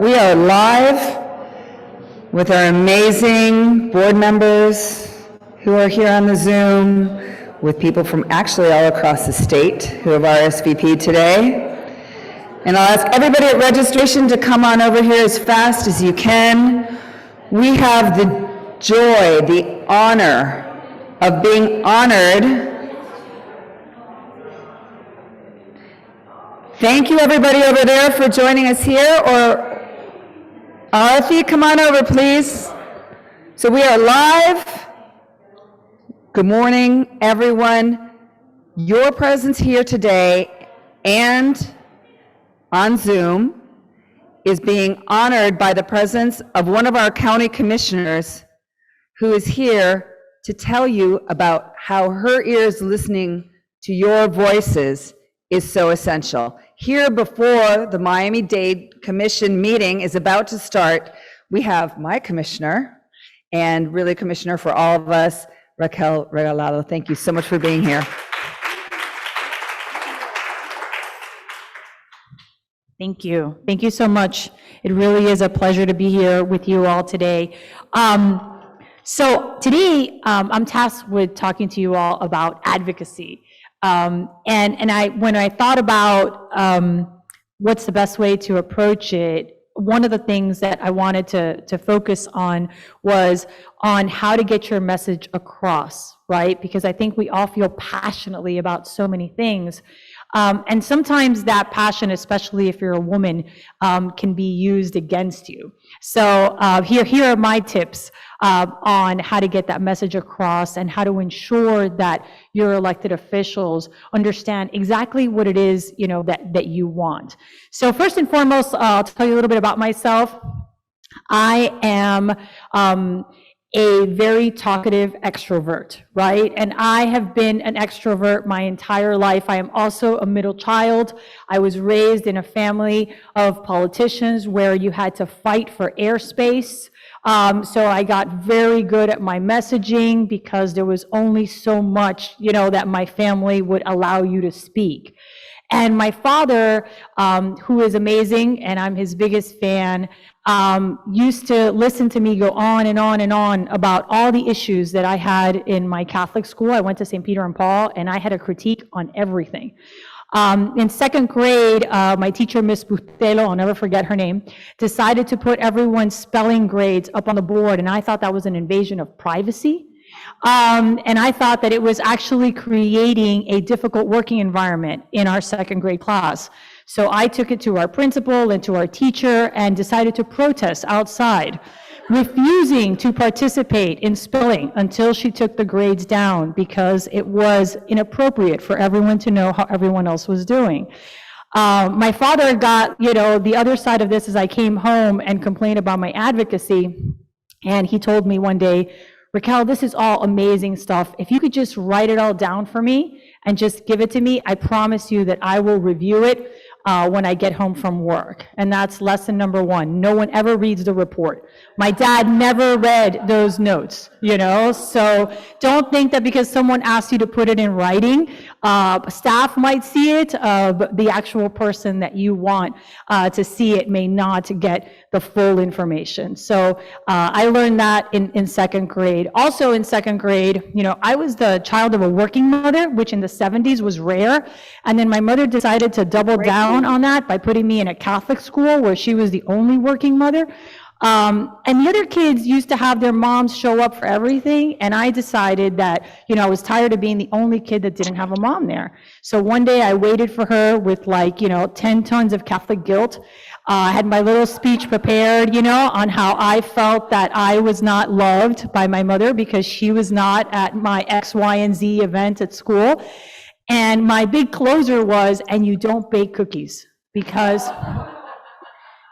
We are live with our amazing board members who are here on the Zoom, with people from actually all across the state who have RSVP'd today. And I'll ask everybody at registration to come on over here as fast as you can. We have the joy, the honor of being honored. Thank you, everybody over there, for joining us here. Or Arthi, come on over, please. So we are live. Good morning, everyone. Your presence here today and on Zoom is being honored by the presence of one of our county commissioners who is here to tell you about how her ears listening to your voices is so essential. Here before the Miami-Dade Commission meeting is about to start, we have my commissioner and really commissioner for all of us, Raquel Regalado. Thank you so much for being here. Thank you. Thank you so much. It really is a pleasure to be here with you all today. So today, I'm tasked with talking to you all about advocacy. And when I thought about what's the best way to approach it, one of the things that I wanted to focus on was on how to get your message across, right? Because I think we all feel passionately about so many things. And sometimes that passion, especially if you're a woman, can be used against you. So here are my tips on how to get that message across and how to ensure that your elected officials understand exactly what it is, you know, that you want. So first and foremost, I'll tell you a little bit about myself. I am a very talkative extrovert, right? And I have been an extrovert my entire life. I am also a middle child. I was raised in a family of politicians where you had to fight for airspace. So I got very good at my messaging because there was only so much, you know, that my family would allow you to speak. And my father, who is amazing, and I'm his biggest fan, used to listen to me go on and on and on about all the issues that I had in my Catholic school. I went to St. Peter and Paul, and I had a critique on everything. In second grade, my teacher, Miss Bustelo, I'll never forget her name, decided to put everyone's spelling grades up on the board, and I thought that was an invasion of privacy. And I thought that it was actually creating a difficult working environment in our second grade class. So I took it to our principal and to our teacher and decided to protest outside, refusing to participate in spelling until she took the grades down because it was inappropriate for everyone to know how everyone else was doing. My father got, you know, the other side of this as I came home and complained about my advocacy. And he told me one day, Raquel, this is all amazing stuff. If you could just write it all down for me and just give it to me, I promise you that I will review it when I get home from work. And that's lesson number one. No one ever reads the report. My dad never read those notes, you know? So don't think that because someone asked you to put it in writing, staff might see it, but the actual person that you want to see it may not get the full information. So I learned that in second grade. Also in second grade, you know, I was the child of a working mother, which in the 70s was rare. And then my mother decided to double down on that by putting me in a Catholic school where she was the only working mother. And the other kids used to have their moms show up for everything, and I decided that, you know, I was tired of being the only kid that didn't have a mom there. So one day I waited for her with, like, you know, 10 tons of Catholic guilt. I had my little speech prepared, you know, on how I felt that I was not loved by my mother because she was not at my X, Y, and Z event at school. And my big closer was, and you don't bake cookies, because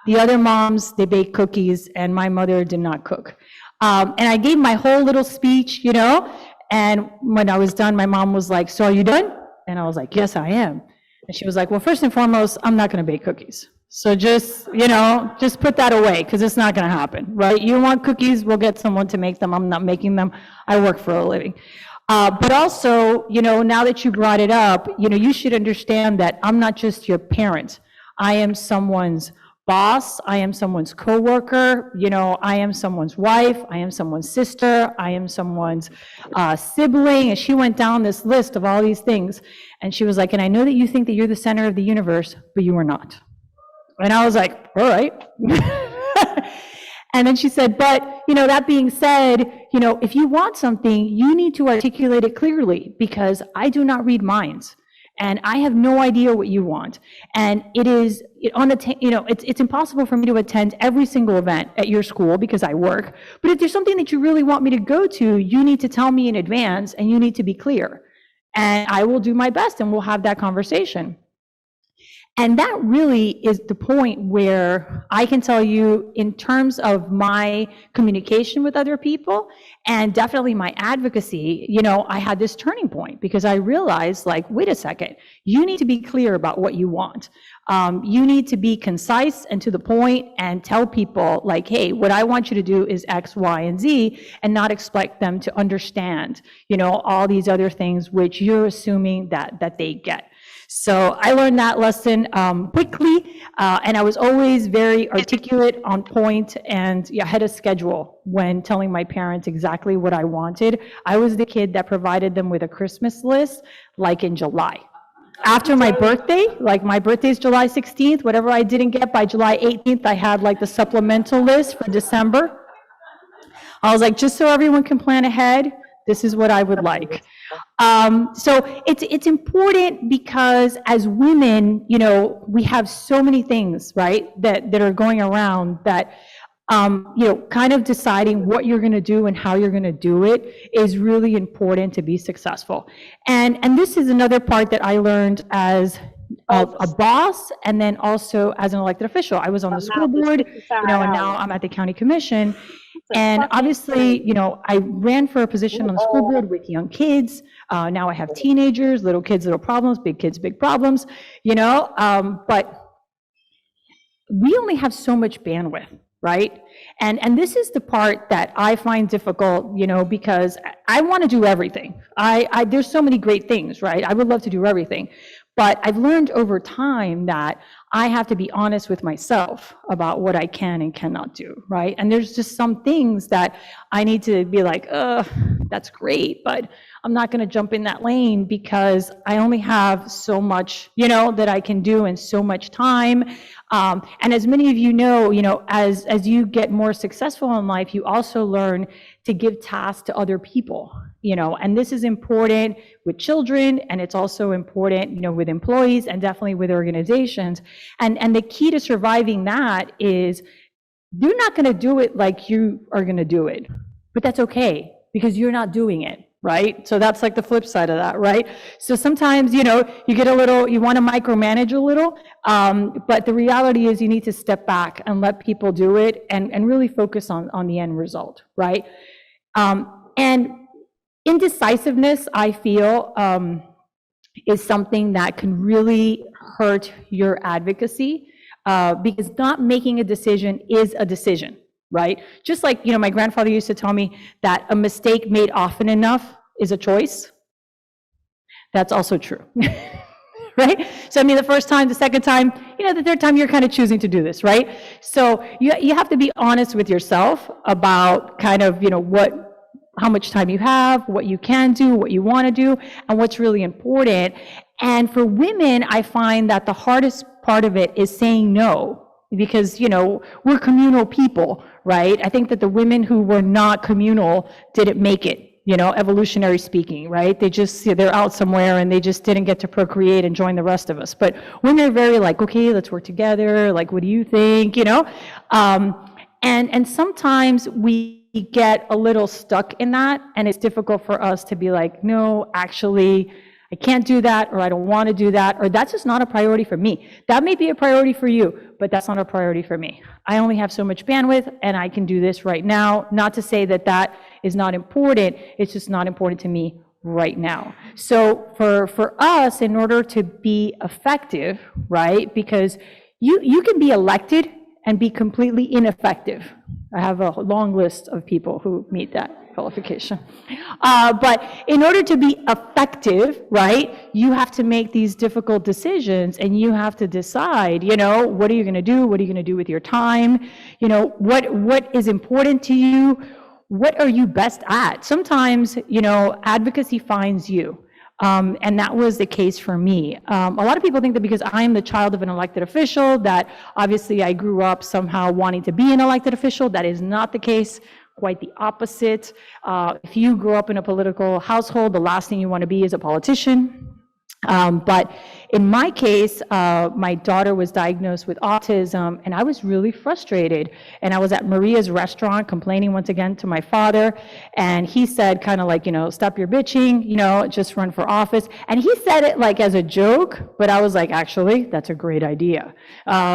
the other moms, they bake cookies, and my mother did not cook. And I gave my whole little speech, you know, and when I was done, my mom was like, so are you done? And I was like, yes, I am. And she was like, well, first and foremost, I'm not gonna bake cookies. So just, you know, just put that away, because it's not gonna happen, right? You want cookies, we'll get someone to make them. I'm not making them. I work for a living. But also, you know, now that you brought it up, you know, you should understand that I'm not just your parent. I am someone's boss, I am someone's coworker, I am someone's wife, I am someone's sister, I am someone's sibling, and she went down this list of all these things, and she was like, and I know that you think that you're the center of the universe, but you are not. And I was like, all right. And then she said, but, that being said, if you want something, you need to articulate it clearly, because I do not read minds. And I have no idea what you want. And it's impossible for me to attend every single event at your school because I work. But if there's something that you really want me to go to, you need to tell me in advance, and you need to be clear. And I will do my best, and we'll have that conversation. And that really is the point where I can tell you, in terms of my communication with other people, and definitely my advocacy, I had this turning point, because I realized, like, wait a second, you need to be clear about what you want. You need to be concise and to the point, and tell people, like, hey, what I want you to do is X, Y, and Z, and not expect them to understand, all these other things which you're assuming that they get. So I learned that lesson quickly, and I was always very articulate, on point, and ahead of schedule when telling my parents exactly what I wanted. I was the kid that provided them with a Christmas list, like in July. After my birthday, like my birthday is July 16th, whatever I didn't get by July 18th, I had like the supplemental list for December. I was like, just so everyone can plan ahead, this is what I would like. So it's important, because as women, we have so many things, right, that are going around that, kind of deciding what you're going to do and how you're going to do it is really important to be successful. And this is another part that I learned as a boss, and then also as an elected official. I was on the school board, and now I'm at the county commission. And obviously, I ran for a position on the school board with young kids. Now I have teenagers, little kids, little problems, big kids, big problems, but we only have so much bandwidth, right? And this is the part that I find difficult, because I want to do everything. There's so many great things, right? I would love to do everything. But I've learned over time that I have to be honest with myself about what I can and cannot do, right? And there's just some things that I need to be like, that's great, but I'm not going to jump in that lane, because I only have so much, that I can do, and so much time. And as many of you know, as you get more successful in life, you also learn to give tasks to other people, and this is important with children, and it's also important, with employees, and definitely with organizations. And the key to surviving that is, you're not going to do it like you are going to do it, but that's okay, because you're not doing it. Right? So that's like the flip side of that, right? So sometimes, you get a little, you want to micromanage a little, but the reality is you need to step back and let people do it, and really focus on the end result, right? And indecisiveness, I feel, is something that can really hurt your advocacy, because not making a decision is a decision. Right? Just like, my grandfather used to tell me that a mistake made often enough is a choice. That's also true. Right? So, the first time, the second time, the third time, you're kind of choosing to do this, right? So you have to be honest with yourself about kind of, how much time you have, what you can do, what you want to do, and what's really important. And for women, I find that the hardest part of it is saying no. Because, we're communal people, right? I think that the women who were not communal didn't make it, evolutionary speaking, right? They're out somewhere, and they just didn't get to procreate and join the rest of us. But when they're very like, okay, let's work together, like, what do you think, and sometimes we get a little stuck in that, and it's difficult for us to be like, no, actually, I can't do that, or I don't want to do that, or that's just not a priority for me. That may be a priority for you, but that's not a priority for me. I only have so much bandwidth, and I can do this right now. Not to say that that is not important, it's just not important to me right now. So for us, in order to be effective, right, because you can be elected and be completely ineffective, I have a long list of people who meet that qualification. But in order to be effective, right, you have to make these difficult decisions, and you have to decide, what are you going to do? What are you going to do with your time? What is important to you? What are you best at? Sometimes, advocacy finds you. And that was the case for me. A lot of people think that because I am the child of an elected official, that obviously I grew up somehow wanting to be an elected official. That is not the case. Quite the opposite. If you grew up in a political household, the last thing you want to be is a politician. But in my case, my daughter was diagnosed with autism, and I was really frustrated. And I was at Maria's restaurant complaining once again to my father, and he said kind of like, stop your bitching, just run for office. And he said it like as a joke, but I was like, actually, that's a great idea.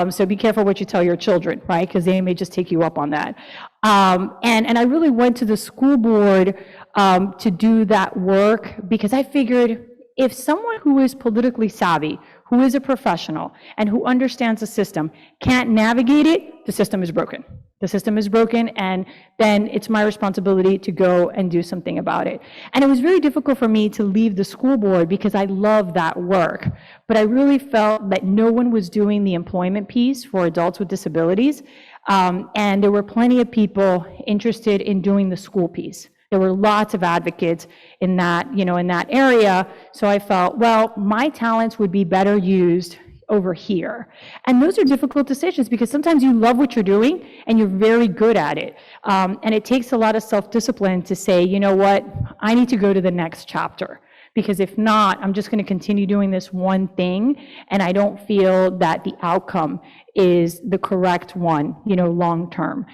So be careful what you tell your children, right? Because they may just take you up on that. And I really went to the school board to do that work, because I figured, if someone who is politically savvy, who is a professional, and who understands the system can't navigate it, the system is broken. The system is broken, and then it's my responsibility to go and do something about it. And it was very difficult for me to leave the school board because I love that work. But I really felt that no one was doing the employment piece for adults with disabilities. And there were plenty of people interested in doing the school piece. There were lots of advocates in that, in that area. So I felt, well, my talents would be better used over here. And those are difficult decisions, because sometimes you love what you're doing and you're very good at it. And it takes a lot of self-discipline to say, you know what, I need to go to the next chapter. Because if not, I'm just going to continue doing this one thing, and I don't feel that the outcome is the correct one, long term.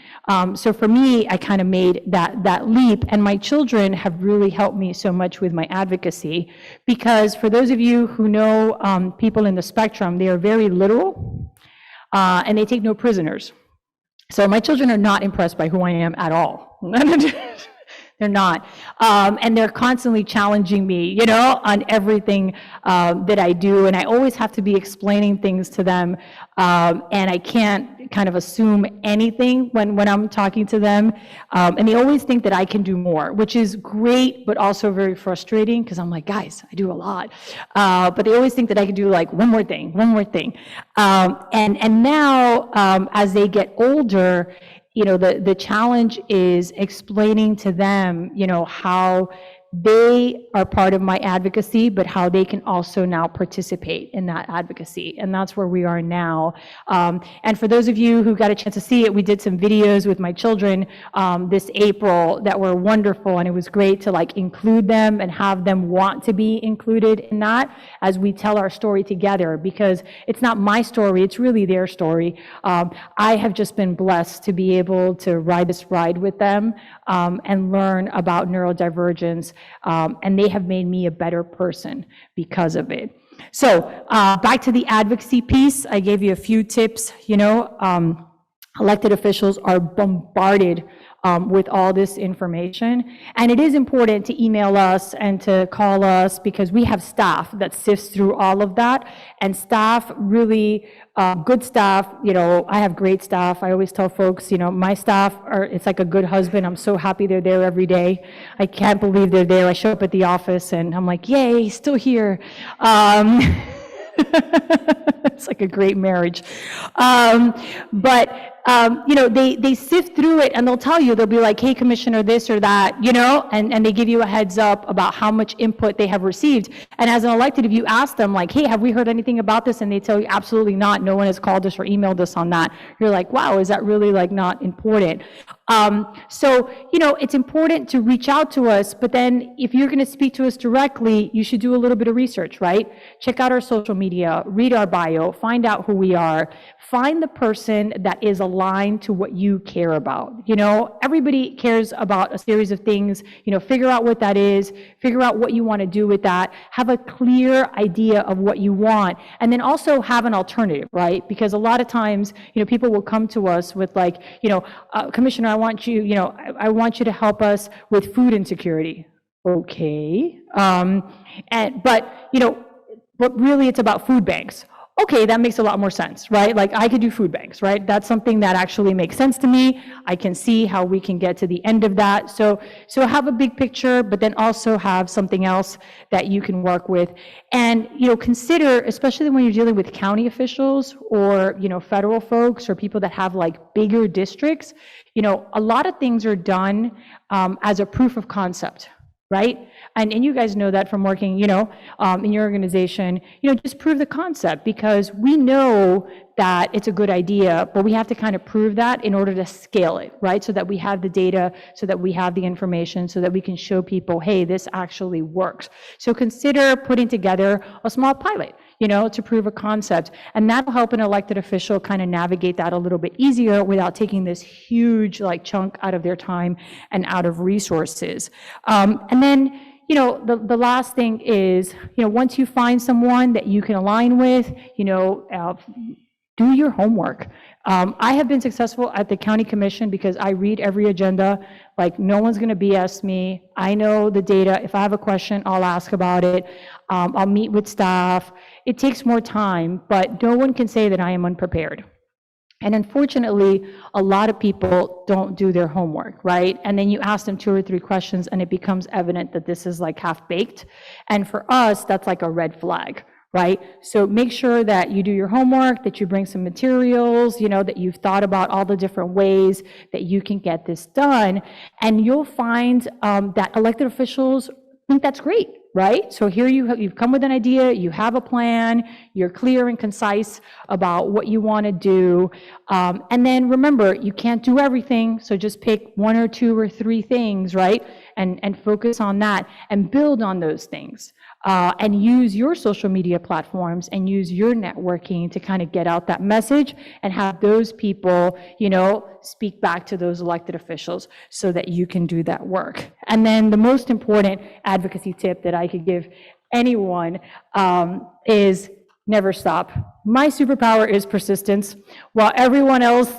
So for me, I kind of made that leap, and my children have really helped me so much with my advocacy, because for those of you who know people in the spectrum, they are very literal, and they take no prisoners. So my children are not impressed by who I am at all. They're not. And they're constantly challenging me, on everything that I do. And I always have to be explaining things to them. And I can't kind of assume anything when I'm talking to them. And they always think that I can do more, which is great, but also very frustrating, because I'm like, guys, I do a lot. But they always think that I can do like one more thing. And now, as they get older, the challenge is explaining to them, how they are part of my advocacy, but how they can also now participate in that advocacy. And that's where we are now. And for those of you who got a chance to see it, we did some videos with my children this April that were wonderful. And it was great to include them and have them want to be included in that as we tell our story together, because it's not my story, it's really their story. I have just been blessed to be able to ride this ride with them and learn about neurodivergence. And they have made me a better person because of it. So back to the advocacy piece, I gave you a few tips. Elected officials are bombarded with all this information. And it is important to email us and to call us, because we have staff that sifts through all of that. And staff really, good staff, I have great staff. I always tell folks, my staff it's like a good husband. I'm so happy they're there every day. I can't believe they're there. I show up at the office and I'm like, yay, he's still here. It's like a great marriage. But they sift through it, and they'll tell you, they'll be like, hey, Commissioner, this or that, and they give you a heads up about how much input they have received. And as an elected, if you ask them, like, hey, have we heard anything about this? And they tell you, absolutely not. No one has called us or emailed us on that. You're like, wow, is that really not important? So, it's important to reach out to us, but then if you're going to speak to us directly, you should do a little bit of research, right? Check out our social media, read our bio, find out who we are, find the person that is aligned to what you care about. Everybody cares about a series of things, figure out what that is, figure out what you want to do with that, have a clear idea of what you want, and then also have an alternative, right? Because a lot of times, people will come to us with Commissioner, I want you to help us with food insecurity. Okay. But really it's about food banks. okay, that makes a lot more sense, right? Like I could do food banks, right? That's something that actually makes sense to me. I can see how we can get to the end of that. So have a big picture, but then also have something else that you can work with. And, consider, especially when you're dealing with county officials or, federal folks or people that have like bigger districts, a lot of things are done as a proof of concept, right? And you guys know that from working, in your organization, just prove the concept, because we know that it's a good idea, but we have to kind of prove that in order to scale it, right? So that we have the data, so that we have the information, so that we can show people, hey, this actually works. So consider putting together a small pilot, to prove a concept. And that'll help an elected official kind of navigate that a little bit easier without taking this huge chunk out of their time and out of resources. And then, the last thing is, once you find someone that you can align with, do your homework. I have been successful at the county commission because I read every agenda. No one's going to BS me. I know the data. If I have a question, I'll ask about it. I'll meet with staff. It takes more time, but no one can say that I am unprepared. And unfortunately, a lot of people don't do their homework, right? And then you ask them 2 or 3 questions and it becomes evident that this is half-baked. And for us, that's like a red flag, right? So make sure that you do your homework, that you bring some materials, that you've thought about all the different ways that you can get this done. And you'll find that elected officials think that's great, right? So here you've come with an idea, you have a plan, you're clear and concise about what you want to do. And then remember, you can't do everything, so just pick 1 or 2 or 3 things, right? And focus on that and build on those things. And use your social media platforms and use your networking to kind of get out that message and have those people, speak back to those elected officials so that you can do that work. And then the most important advocacy tip that I could give anyone is never stop. My superpower is persistence. While everyone else,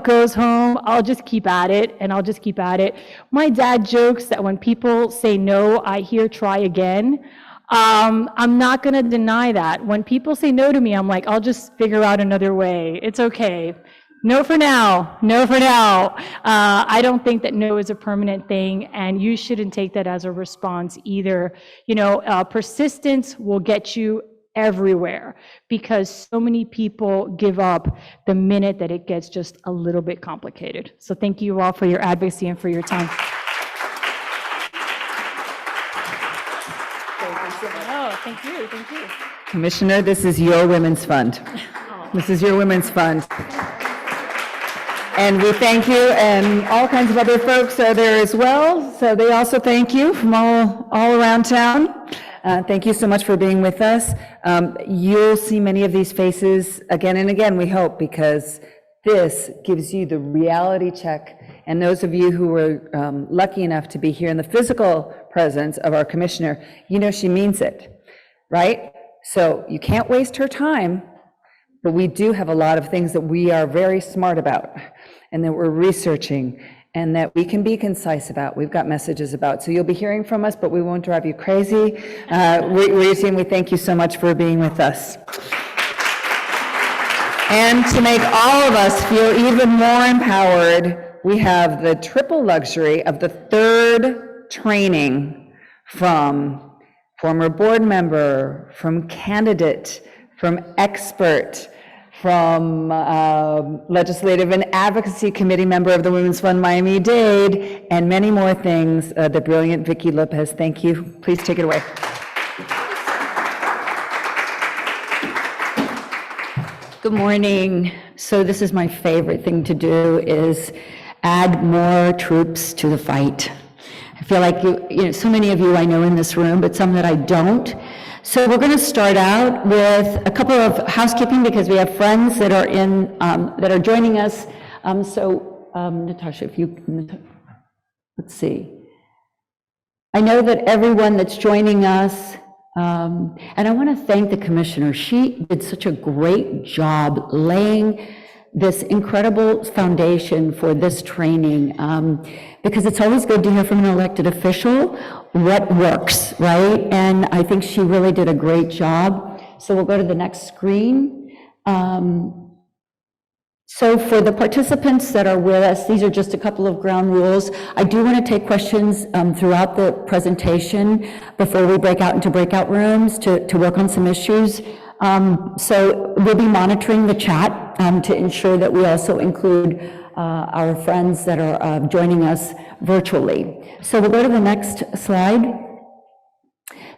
goes home, I'll just keep at it and I'll just keep at it. My dad jokes that when people say no, I hear try again. I'm not going to deny that. When people say no to me, I'm like, I'll just figure out another way. It's okay. No for now. No for now. I don't think that no is a permanent thing, and you shouldn't take that as a response either. Persistence will get you everywhere because so many people give up the minute that it gets just a little bit complicated. So thank you all for your advocacy and for your time. Oh, thank you, thank you. Commissioner, this is your Women's Fund. This is your Women's Fund. And we thank you, and all kinds of other folks are there as well. So they also thank you from all around town. Thank you so much for being with us. You'll see many of these faces again and again, we hope, because this gives you the reality check. And those of you who were lucky enough to be here in the physical presence of our commissioner, she means it, right? So you can't waste her time, but we do have a lot of things that we are very smart about and that we're researching and that we can be concise about. We've got messages about. So you'll be hearing from us, but we won't drive you crazy. We thank you so much for being with us. And to make all of us feel even more empowered, we have the triple luxury of the 3rd training from former board member, from candidate, from expert, from legislative and advocacy committee member of the Women's Fund Miami Dade, and many more things, the brilliant Vicki Lopez. Thank you. Please take it away. Good morning. So this is my favorite thing to do, is add more troops to the fight. I feel like so many of you I know in this room, but some that I don't. So we're going to start out with a couple of housekeeping because we have friends that are that are joining us. Natasha, if you let's see. I know that everyone that's joining us, and I want to thank the commissioner. She did such a great job laying this incredible foundation for this training, because it's always good to hear from an elected official what works, right? And I think she really did a great job. So we'll go to the next screen. So for the participants that are with us, these are just a couple of ground rules. I do want to take questions throughout the presentation before we break out into breakout rooms to work on some issues. So we'll be monitoring the chat to ensure that we also include our friends that are joining us virtually. So we'll go to the next slide.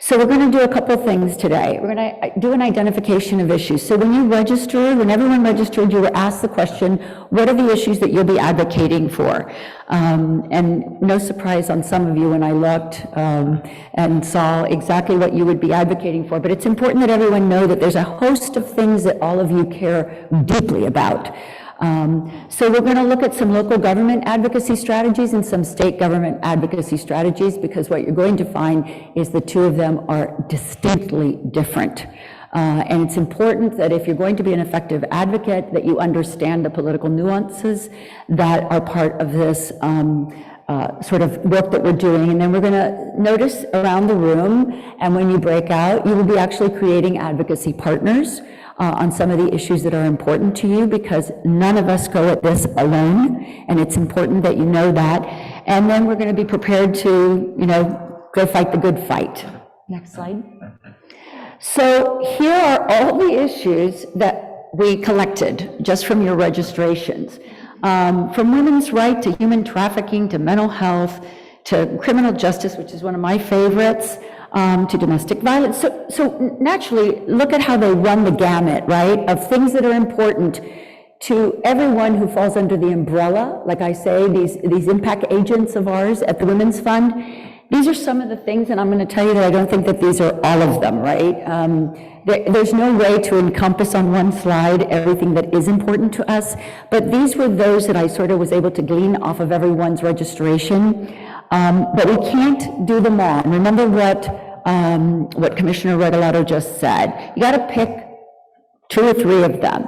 So we're going to do a couple things today. We're going to do an identification of issues. So when you registered, when everyone registered, you were asked the question, what are the issues that you'll be advocating for? And no surprise on some of you when I looked and saw exactly what you would be advocating for. But it's important that everyone know that there's a host of things that all of you care deeply about. So we're going to look at some local government advocacy strategies and some state government advocacy strategies, because what you're going to find is the two of them are distinctly different. And it's important that if you're going to be an effective advocate, that you understand the political nuances that are part of this sort of work that we're doing. And then we're going to notice around the room, and when you break out, you will be actually creating advocacy partners on some of the issues that are important to you, because none of us go at this alone, and it's important that you know that. And then we're going to be prepared to, go fight the good fight. Next slide. So here are all the issues that we collected just from your registrations, from women's right to human trafficking to mental health to criminal justice, which is one of my favorites, to domestic violence. So naturally, look at how they run the gamut, right, of things that are important to everyone who falls under the umbrella. Like I say, these impact agents of ours at the Women's Fund. These are some of the things, and I'm going to tell you that I don't think that these are all of them, right? There's no way to encompass on one slide everything that is important to us, but these were those that I sort of was able to glean off of everyone's registration. But we can't do them all. And remember what Commissioner Regalado just said. You got to pick 2 or 3 of them.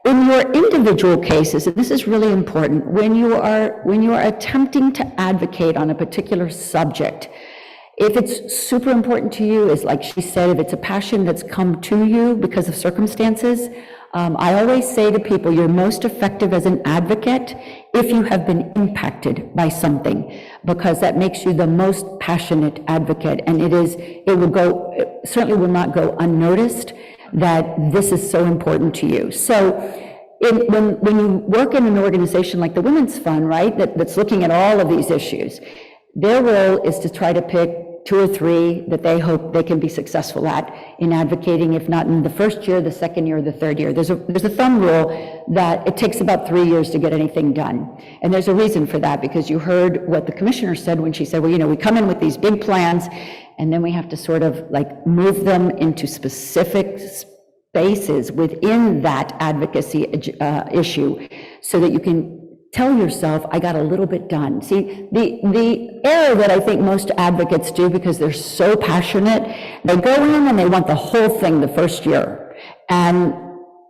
In your individual cases, and this is really important, when you are attempting to advocate on a particular subject, if it's super important to you, is like she said, if it's a passion that's come to you because of circumstances, I always say to people, you're most effective as an advocate if you have been impacted by something, because that makes you the most passionate advocate. And it certainly will not go unnoticed that this is so important to you. So when you work in an organization like the Women's Fund, right, that's looking at all of these issues, their role is to try to pick 2 or 3 that they hope they can be successful at in advocating, if not in the first year, the second year, the third year. There's a thumb rule that it takes about 3 years to get anything done. And there's a reason for that, because you heard what the commissioner said when she said, well, we come in with these big plans, and then we have to sort of like move them into specific spaces within that advocacy issue, so that you can tell yourself, I got a little bit done. See, the error that I think most advocates do, because they're so passionate, they go in and they want the whole thing the first year. And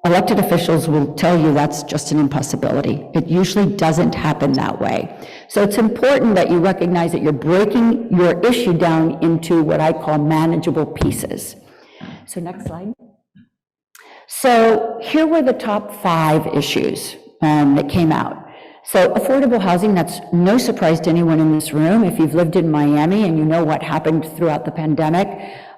elected officials will tell you that's just an impossibility. It usually doesn't happen that way. So it's important that you recognize that you're breaking your issue down into what I call manageable pieces. So next slide. So here were the top 5 issues that came out. So affordable housing, that's no surprise to anyone in this room. If you've lived in Miami and you know what happened throughout the pandemic,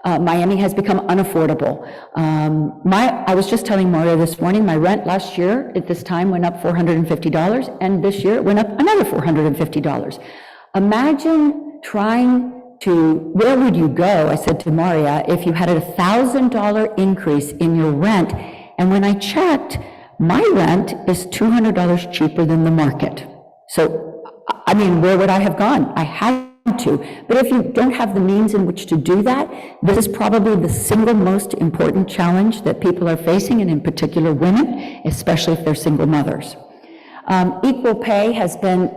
Miami has become unaffordable. I was just telling Mario this morning, my rent last year at this time went up $450, and this year it went up another $450. Imagine where would you go, I said to Maria, if you had a $1,000 increase in your rent? And when I checked, my rent is $200 cheaper than the market. So, I mean, where would I have gone? I had to. But if you don't have the means in which to do that, this is probably the single most important challenge that people are facing, and in particular women, especially if they're single mothers. Equal pay has been,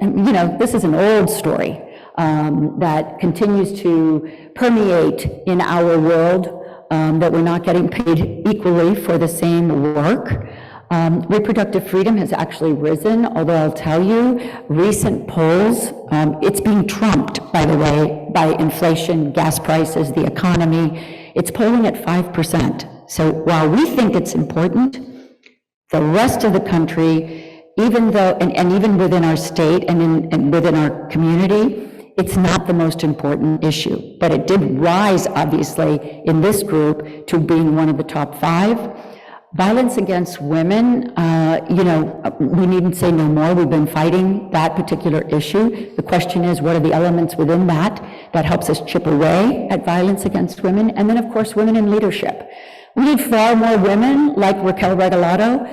this is an old story that continues to permeate in our world, that we're not getting paid equally for the same work. Reproductive freedom has actually risen, although I'll tell you, recent polls, it's being trumped, by the way, by inflation, gas prices, the economy. It's polling at 5%. So while we think it's important, The rest of the country, even though, and even within our state and within our community, it's not the most important issue. But it did rise, obviously, in this group to being one of the top 5. Violence against women, we needn't say no more. We've been fighting that particular issue. The question is, what are the elements within that helps us chip away at violence against women? And then, of course, women in leadership. We need far more women like Raquel Regalado,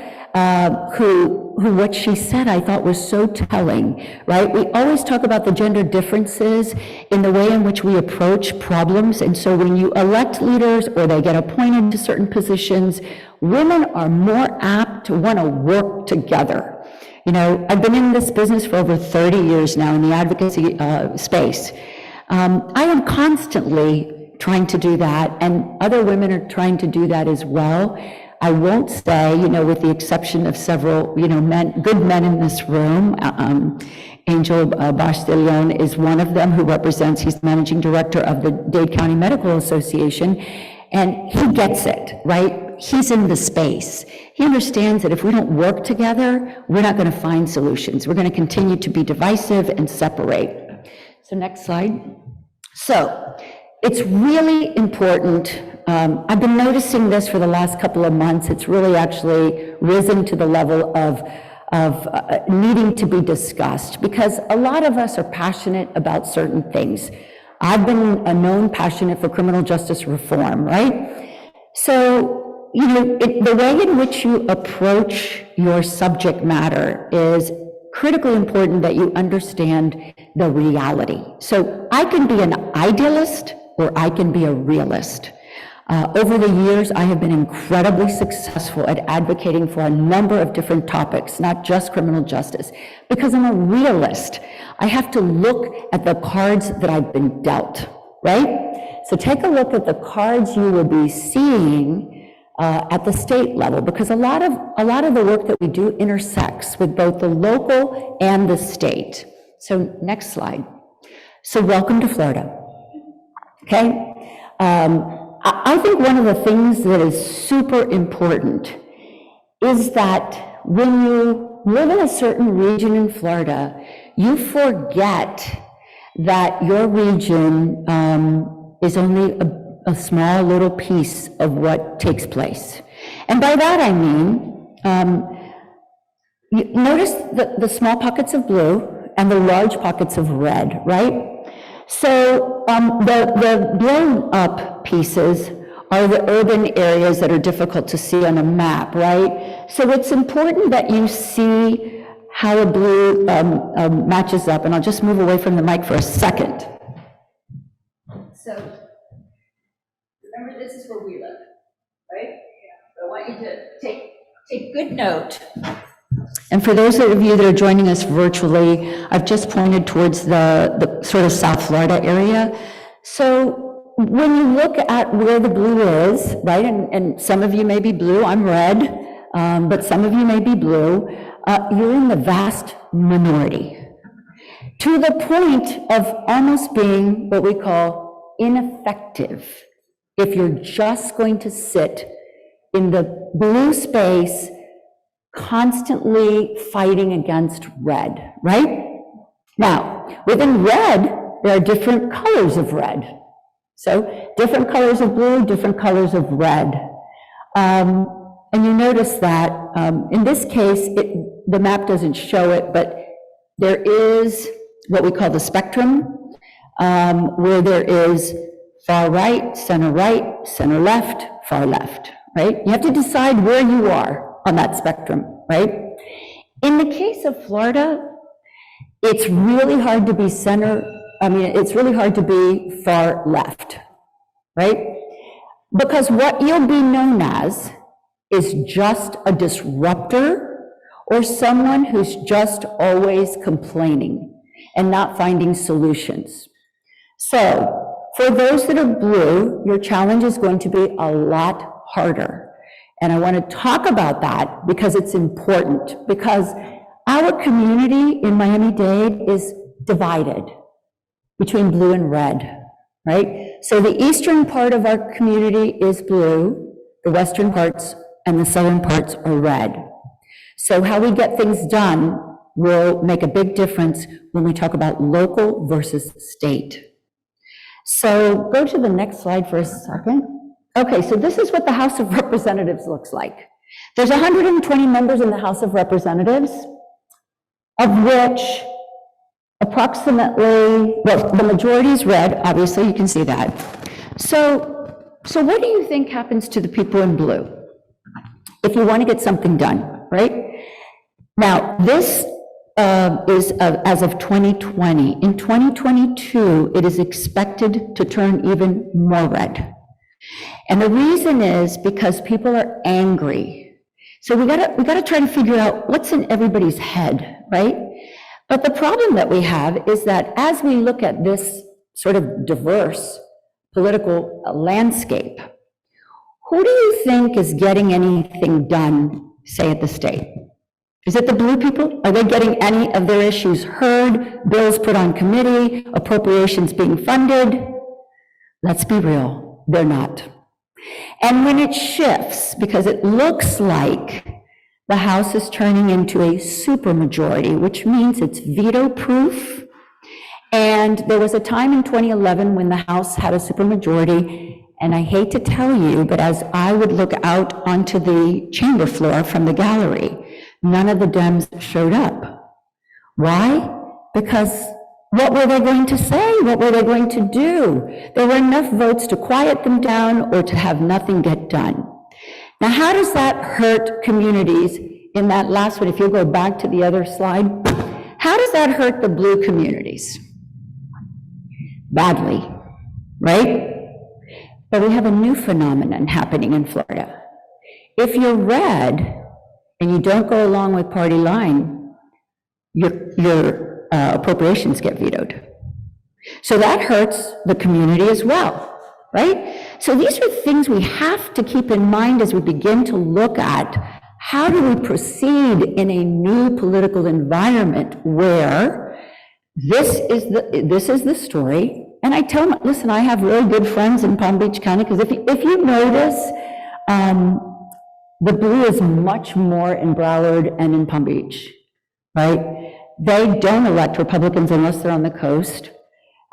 who what she said I thought was so telling, right? We always talk about the gender differences in the way in which we approach problems. And so when you elect leaders or they get appointed to certain positions, women are more apt to want to work together. I've been in this business for over 30 years now in the advocacy space. I am constantly trying to do that, and other women are trying to do that as well. I won't say, with the exception of several, good men in this room, Angel Bosch de Leon is one of them who represents, he's managing director of the Dade County Medical Association, and he gets it, right? He's in the space. He understands that if we don't work together, we're not going to find solutions. We're going to continue to be divisive and separate. So next slide. So it's really important. I've been noticing this for the last couple of months. It's really actually risen to the level of needing to be discussed, because a lot of us are passionate about certain things. I've been known passionate for criminal justice reform, right? So, the way in which you approach your subject matter is critically important, that you understand the reality. So I can be an idealist or I can be a realist. Over the years, I have been incredibly successful at advocating for a number of different topics, not just criminal justice, because I'm a realist. I have to look at the cards that I've been dealt, right? So take a look at the cards you will be seeing at the state level, because a lot of the work that we do intersects with both the local and the state. So next slide. So welcome to Florida, okay? I think one of the things that is super important is that when you live in a certain region in Florida, you forget that your region is only a small little piece of what takes place. And by that I mean, you notice the small pockets of blue and the large pockets of red, right? So the blown up pieces are the urban areas that are difficult to see on a map, right? So it's important that you see how a blue matches up, and I'll just move away from the mic for a second. So remember, this is where we live, right? So I want you to take good note. And for those of you that are joining us virtually, I've just pointed towards the sort of South Florida area. So when you look at where the blue is, right, and some of you may be blue, I'm red, but some of you may be blue, you're in the vast minority, to the point of almost being what we call ineffective if you're just going to sit in the blue space constantly fighting against red, right? Now, within red, there are different colors of red. So different colors of blue, different colors of red. And you notice that in this case, the map doesn't show it, but there is what we call the spectrum, where there is far right, center left, far left, right? You have to decide where you are on that spectrum, right? In the case of Florida, it's really hard to be it's really hard to be far left, right? Because what you'll be known as is just a disruptor or someone who's just always complaining and not finding solutions. So for those that are blue, your challenge is going to be a lot harder. And I want to talk about that because it's important, because our community in Miami-Dade is divided between blue and red, right? So the eastern part of our community is blue, the western parts and the southern parts are red. So how we get things done will make a big difference when we talk about local versus state. So go to the next slide for a second. Okay, so this is what the House of Representatives looks like. There's 120 members in the House of Representatives, of which approximately, well, the majority is red, obviously, you can see that. So what do you think happens to the people in blue if you want to get something done, right? Now, this is as of 2020. In 2022, it is expected to turn even more red. And the reason is because people are angry. So we gotta try to figure out what's in everybody's head, right? But the problem that we have is that as we look at this sort of diverse political landscape, who do you think is getting anything done, say at the state? Is it the blue people? Are they getting any of their issues heard, bills put on committee, appropriations being funded? Let's be real, they're not. And when it shifts, because it looks like the House is turning into a supermajority, which means it's veto-proof. And there was a time in 2011 when the House had a supermajority, and I hate to tell you, but as I would look out onto the chamber floor from the gallery, none of the Dems showed up. Why? Because what were they going to say? What were they going to do? There were enough votes to quiet them down or to have nothing get done. Now, how does that hurt communities in that last one? If you'll go back to the other slide, how does that hurt the blue communities? Badly, right? But we have a new phenomenon happening in Florida. If you're red and you don't go along with party line, your appropriations get vetoed. So that hurts the community as well, right? So these are things we have to keep in mind as we begin to look at how do we proceed in a new political environment where this is the story. And I tell them, listen, I have really good friends in Palm Beach County, because if you notice, the blue is much more in Broward and in Palm Beach, right? They don't elect Republicans unless they're on the coast,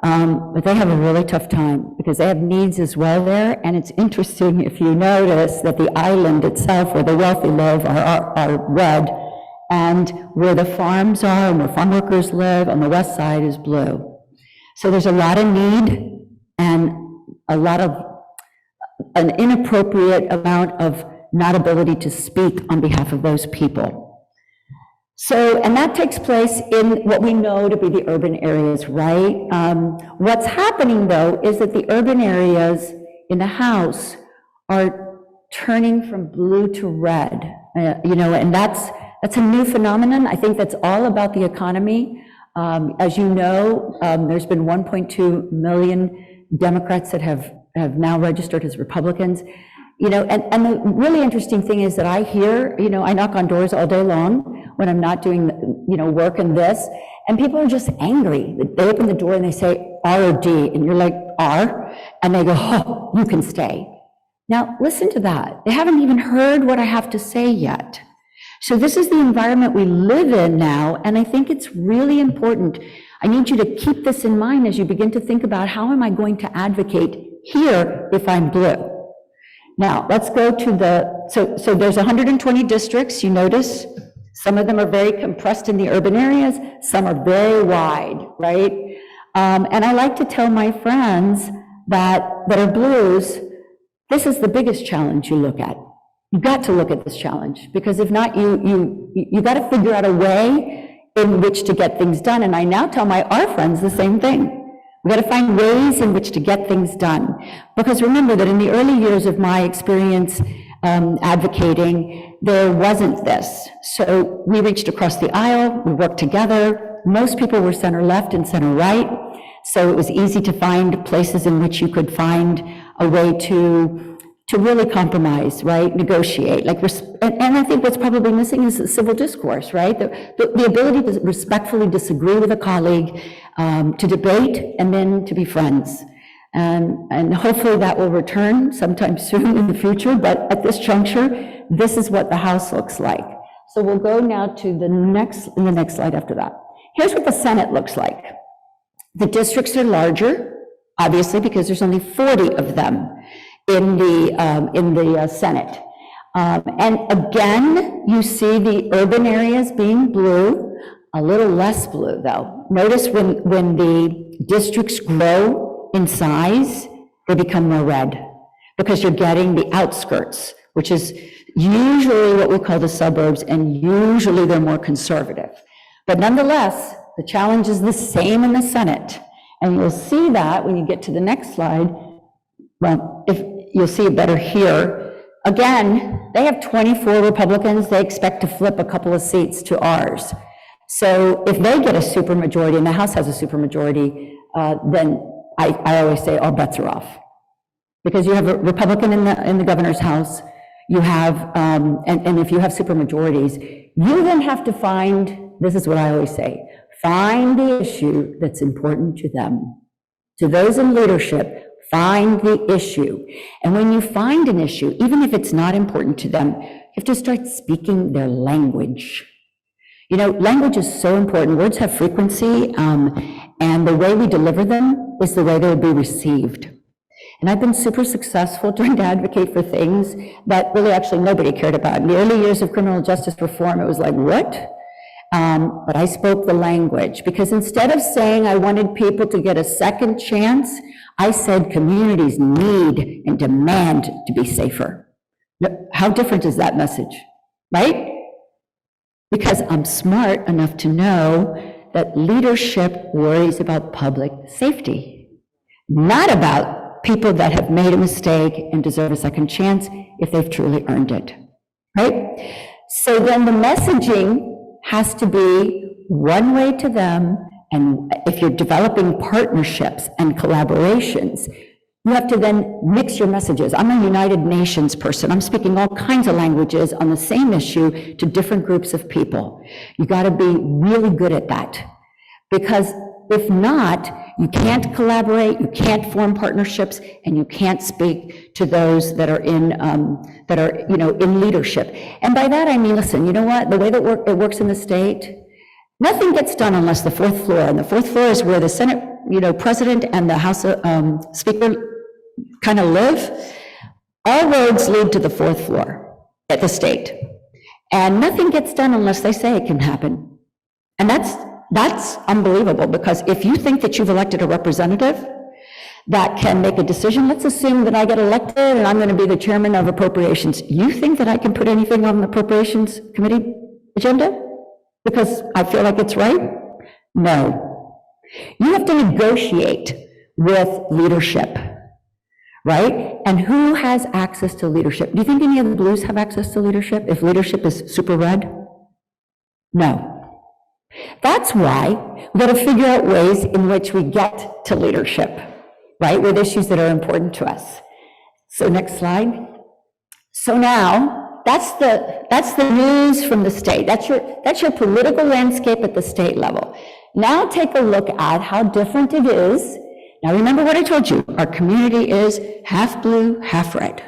but they have a really tough time because they have needs as well there. And it's interesting if you notice that the island itself, where the wealthy live, are red, and where the farms are and where farm workers live on the west side is blue. So there's a lot of need and a lot of an inappropriate amount of not ability to speak on behalf of those people. So, and that takes place in what we know to be the urban areas, right? What's happening, though, is that the urban areas in the House are turning from blue to red, and that's a new phenomenon. I think that's all about the economy. As you know, there's been 1.2 million Democrats that have now registered as Republicans. And the really interesting thing is that I hear, I knock on doors all day long when I'm not doing, work in this, and people are just angry. They open the door and they say R or D, and you're like, R? And they go, oh, you can stay. Now, listen to that. They haven't even heard what I have to say yet. So this is the environment we live in now, and I think it's really important. I need you to keep this in mind as you begin to think about how am I going to advocate here if I'm blue. Now, let's go to so there's 120 districts, you notice. Some of them are very compressed in the urban areas, some are very wide, right? And I like to tell my friends that are blues, this is the biggest challenge you look at. You've got to look at this challenge, because if not, you got to figure out a way in which to get things done. And I now tell our friends the same thing. We got to find ways in which to get things done. Because remember that in the early years of my experience advocating, there wasn't this. So we reached across the aisle, we worked together. Most people were center left and center right. So it was easy to find places in which you could find a way to really compromise, right? Negotiate. And I think what's probably missing is civil discourse, right? The ability to respectfully disagree with a colleague, to debate, and then to be friends. And hopefully that will return sometime soon in the future, but at this juncture, this is what the House looks like. So we'll go now to the next slide after that. Here's what the Senate looks like. The districts are larger, obviously, because there's only 40 of them in the Senate. And again, you see the urban areas being blue, a little less blue though. Notice when the districts grow in size, they become more red because you're getting the outskirts, which is usually what we call the suburbs, and usually they're more conservative. But nonetheless, the challenge is the same in the Senate. And you'll see that when you get to the next slide. Well, if you'll see it better here. Again, they have 24 Republicans. They expect to flip a couple of seats to ours. So if they get a supermajority and the House has a supermajority, then I always say all bets are off. Because you have a Republican in the governor's house, you have, and if you have supermajorities, you then have to find, this is what I always say, find the issue that's important to them. To those in leadership, find the issue. And when you find an issue, even if it's not important to them, you have to start speaking their language. You know, language is so important. Words have frequency, and the way we deliver them is the way they will be received. And I've been super successful trying to advocate for things that really actually nobody cared about. In the early years of criminal justice reform, it was like, what? But I spoke the language, because instead of saying I wanted people to get a second chance, I said communities need and demand to be safer. How different is that message, right? Because I'm smart enough to know that leadership worries about public safety, not about people that have made a mistake and deserve a second chance if they've truly earned it, right? So then the messaging has to be one way to them, and if you're developing partnerships and collaborations, you have to then mix your messages. I'm a United Nations person. I'm speaking all kinds of languages on the same issue to different groups of people. You got to be really good at that, because if not, you can't collaborate, you can't form partnerships, and you can't speak to those that are in in leadership. And by that I mean, listen, you know what? The way that it works in the state, nothing gets done unless the fourth floor, and the fourth floor is where the Senate, President and the House Speaker kind of live. All roads lead to the fourth floor at the state, and nothing gets done unless they say it can happen. And that's unbelievable, because if you think that you've elected a representative that can make a decision, let's assume that I get elected and I'm going to be the chairman of appropriations. You think that I can put anything on the appropriations committee agenda because I feel like it's right? No. You have to negotiate with leadership, right? And who has access to leadership? Do you think any of the blues have access to leadership if leadership is super red? No. That's why we've got to figure out ways in which we get to leadership, right, with issues that are important to us. So next slide. So now, that's the news from the state. That's your political landscape at the state level. Now take a look at how different it is. Now remember what I told you. Our community is half blue, half red.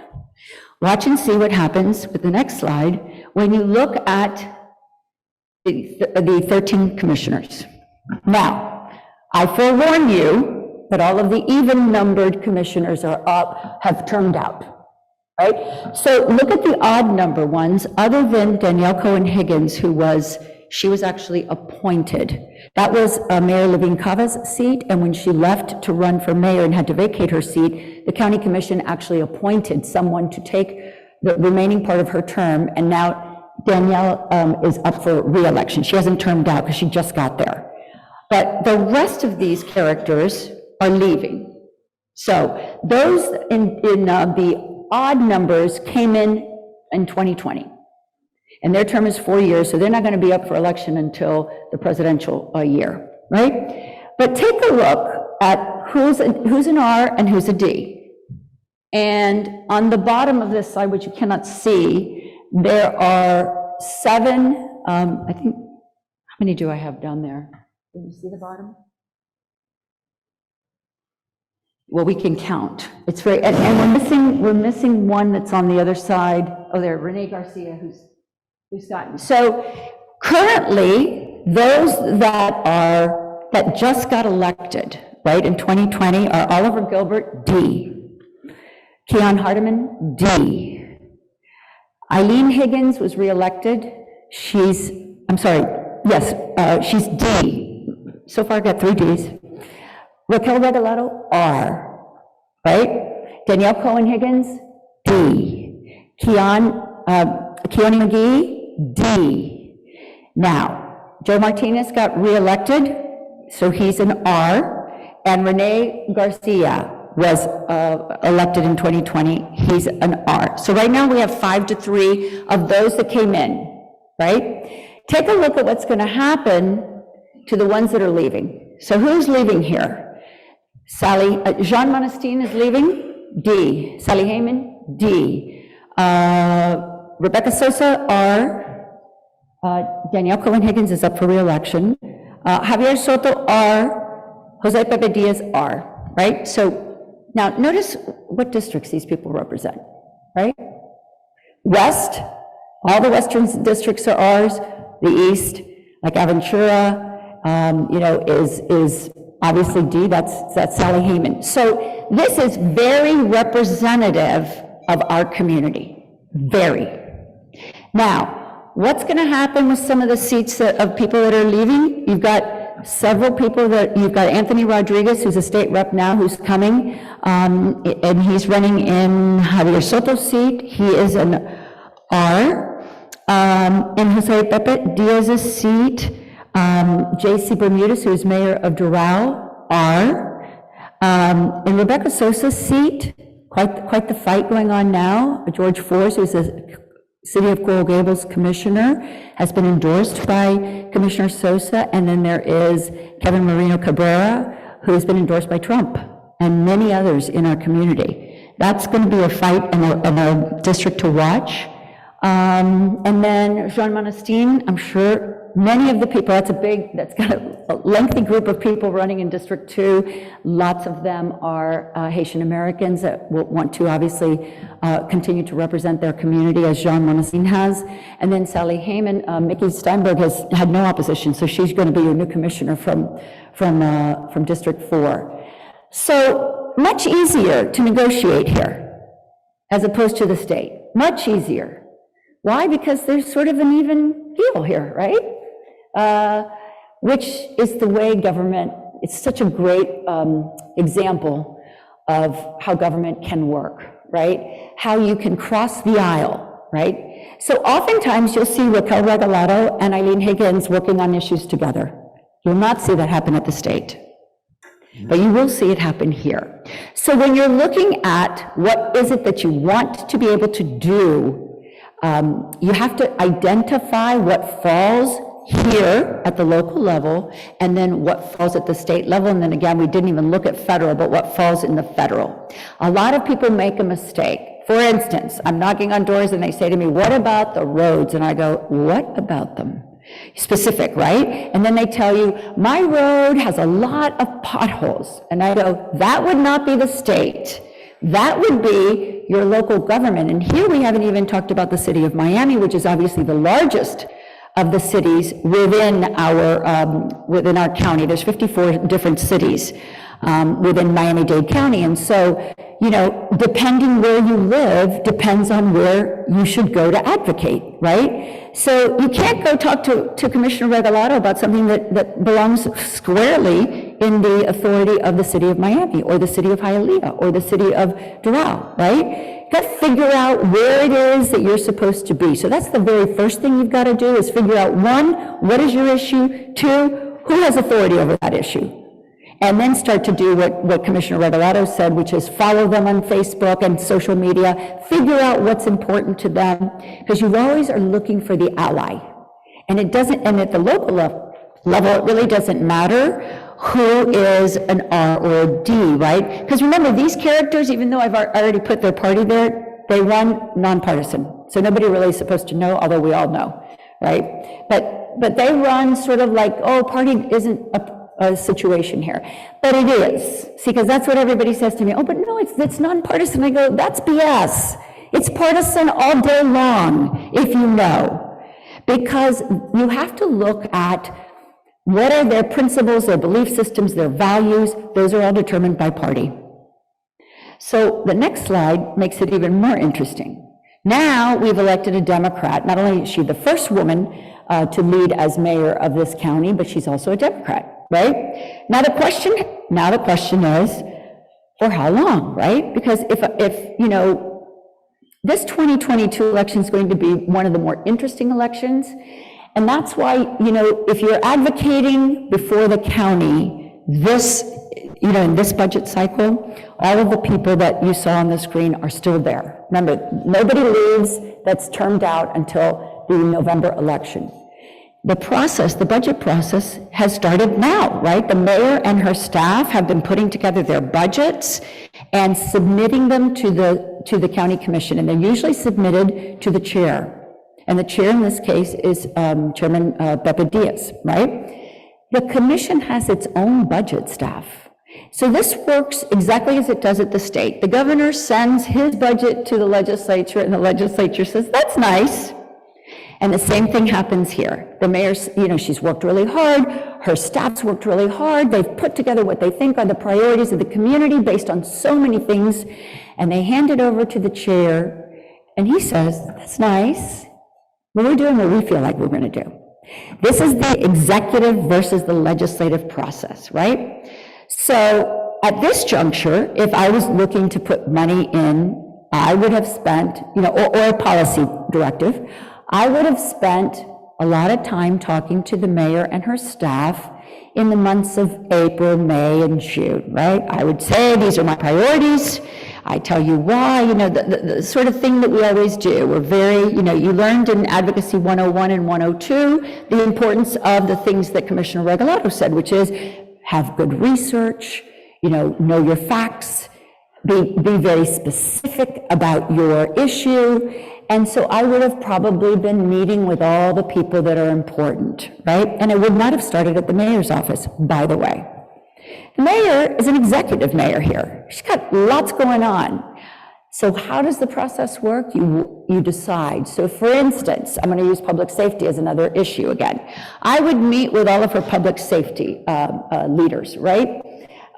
Watch and see what happens with the next slide when you look at the 13 commissioners. Now, I forewarn you that all of the even-numbered commissioners have turned out, right? So look at the odd-number ones, other than Danielle Cohen Higgins, she was actually appointed. That was Mayor Levine Cava's seat, and when she left to run for mayor and had to vacate her seat, the county commission actually appointed someone to take the remaining part of her term, and now Danielle is up for re-election. She hasn't termed out because she just got there. But the rest of these characters are leaving. So those in the odd numbers came in 2020. And their term is 4 years, so they're not going to be up for election until the presidential year, right? But take a look at who's an R and who's a D. And on the bottom of this slide, which you cannot see, there are 7, I think, how many do I have down there? Can you see the bottom? Well, we can count. It's very, and we're missing one that's on the other side. Oh, there, Renee Garcia, who's Who's gotten? So currently, those that just got elected, right, in 2020 are Oliver Gilbert, D. Keon Hardeman, D. Eileen Higgins was reelected. She's D. So far, I got 3 Ds. Raquel Regalado, R. Right? Danielle Cohen Higgins, D. Keone McGee, D. Now, Joe Martinez got reelected, so he's an R. And Renee Garcia was elected in 2020. He's an R. So right now we have 5-3 of those that came in, right? Take a look at what's going to happen to the ones that are leaving. So who's leaving here? Jean Monestine is leaving, D. Sally Heyman, D. Rebecca Sosa, R. Danielle Cohen Higgins is up for re-election. Javier Soto, R. Jose Pepe Diaz, R. Right? So now notice what districts these people represent, right? West, all the western districts are R's. The east, like Aventura, is obviously D, that's Sally Heyman. So this is very representative of our community, very. Now, what's going to happen with some of the seats of people that are leaving? You've got several people you've got Anthony Rodriguez, who's a state rep now, who's coming, and he's running in Javier Soto's seat. He is an R. In Jose Pepe Diaz's seat, J.C. Bermudez, who is mayor of Doral, R. In Rebecca Sosa's seat, quite the fight going on now. George Force, who's a City of Coral Gables commissioner, has been endorsed by Commissioner Sosa. And then there is Kevin Marino Cabrera, who has been endorsed by Trump, and many others in our community. That's going to be a fight in a district to watch. And then Jean Monestine, I'm sure many of the people, that's got a lengthy group of people running in District 2. Lots of them are Haitian Americans that will want to obviously continue to represent their community, as Jean Monestine has. And then Sally Heyman, Mickey Steinberg has had no opposition, so she's going to be your new commissioner from District 4. So much easier to negotiate here, as opposed to the state. Much easier. Why? Because there's sort of an even deal here, right? Which is the way government, it's such a great example of how government can work, right? How you can cross the aisle, right? So oftentimes you'll see Raquel Regalado and Eileen Higgins working on issues together. You'll not see that happen at the state, but you will see it happen here. So when you're looking at what is it that you want to be able to do, you have to identify what falls here at the local level, and then what falls at the state level, and then again, we didn't even look at federal, but what falls in the federal. A lot of people make a mistake. For instance, I'm knocking on doors and they say to me, what about the roads? And I go, what about them? Specific, right? And then they tell you, my road has a lot of potholes. And I go, that would not be the state. That would be your local government. And here we haven't even talked about the city of Miami, which is obviously the largest of the cities within our county. There's 54 different cities within Miami-Dade County. And so, depending where you live depends on where you should go to advocate, right? So you can't go talk to Commissioner Regalado about something that belongs squarely in the authority of the city of Miami, or the city of Hialeah, or the city of Doral, right? You've got to figure out where it is that you're supposed to be. So that's the very first thing you've got to do, is figure out, 1, what is your issue? 2, who has authority over that issue? And then start to do what Commissioner Regalado said, which is follow them on Facebook and social media, figure out what's important to them, because you always are looking for the ally. And it doesn't, and at the local level, it really doesn't matter who is an R or a D, right? Because remember, these characters, even though I've already put their party there, they run nonpartisan. So nobody really is supposed to know, although we all know, right? But they run sort of like, oh, party isn't a situation here. But it is. See, because that's what everybody says to me. Oh, but no, it's nonpartisan. I go, that's BS. It's partisan all day long, if you know. because you have to look at what are their principles, their belief systems, their values. Those are all determined by party. So the next slide makes it even more interesting. Now we've elected a Democrat. Not only is she the first woman to lead as mayor of this county, but she's also a Democrat, right? Now the question is, for how long, right? Because if you know, this 2022 election is going to be one of the more interesting elections, and that's why, you know, if you're advocating before the county, this, you know, in this budget cycle, all of the people that you saw on the screen are still there. Remember, nobody leaves that's termed out until the November election. The process, the budget process, has started now, right? The mayor and her staff have been putting together their budgets and submitting them to the county commission, and they're usually submitted to the chair. And the chair in this case is Chairman Pepe Thius, right? The commission has its own budget staff. So this works exactly as it does at the state. The governor sends his budget to the legislature, and the legislature says, that's nice. And the same thing happens here. The mayor's, you know, she's worked really hard. Her staff's worked really hard. They've put together what they think are the priorities of the community based on so many things. And they hand it over to the chair. And he says, that's nice. Well, we're doing what we feel like we're going to do. This is the executive versus the legislative process, right? So at this juncture, if I was looking to put money in, I would have spent, you know, or a policy directive, I would have spent a lot of time talking to the mayor and her staff in the months of April, May, and June, right? I would say, these are my priorities. I tell you why, you know, the sort of thing that we always do. We're very, you know, you learned in Advocacy 101 and 102 the importance of the things that Commissioner Regalado said, which is have good research, you know your facts, be very specific about your issue. And so I would have probably been meeting with all the people that are important, right? And it would not have started at the mayor's office, by the way. The mayor is an executive mayor here. She's got lots going on. So how does the process work? You decide. So for instance, I'm going to use public safety as another issue again. I would meet with all of her public safety leaders, right?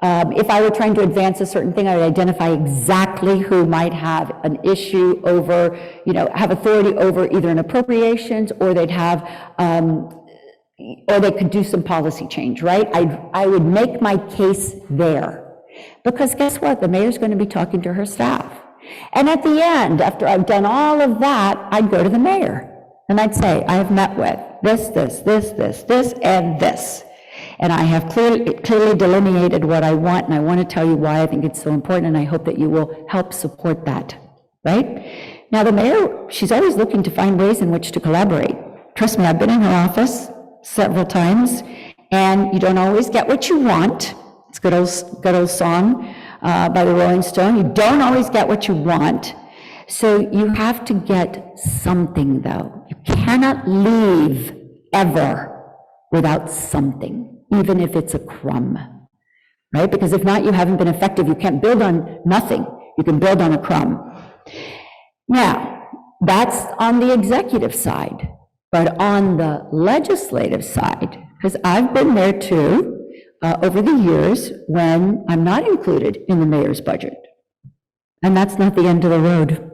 If I were trying to advance a certain thing, I would identify exactly who might have an issue over, you know, have authority over either an appropriations, or they'd have, or they could do some policy change, right? I would make my case there. Because guess what? The mayor's going to be talking to her staff. And at the end, after I've done all of that, I'd go to the mayor. And I'd say, I have met with this, and this. And I have clearly delineated what I want, and I want to tell you why I think it's so important, and I hope that you will help support that, right? Now, the mayor, she's always looking to find ways in which to collaborate. Trust me, I've been in her office several times, and you don't always get what you want. It's a good old song by the Rolling Stone. You don't always get what you want. So you have to get something, though. You cannot leave ever without something, even if it's a crumb, right? Because if not, you haven't been effective. You can't build on nothing. You can build on a crumb. Now, that's on the executive side. But on the legislative side, because I've been there too, over the years when I'm not included in the mayor's budget. And that's not the end of the road.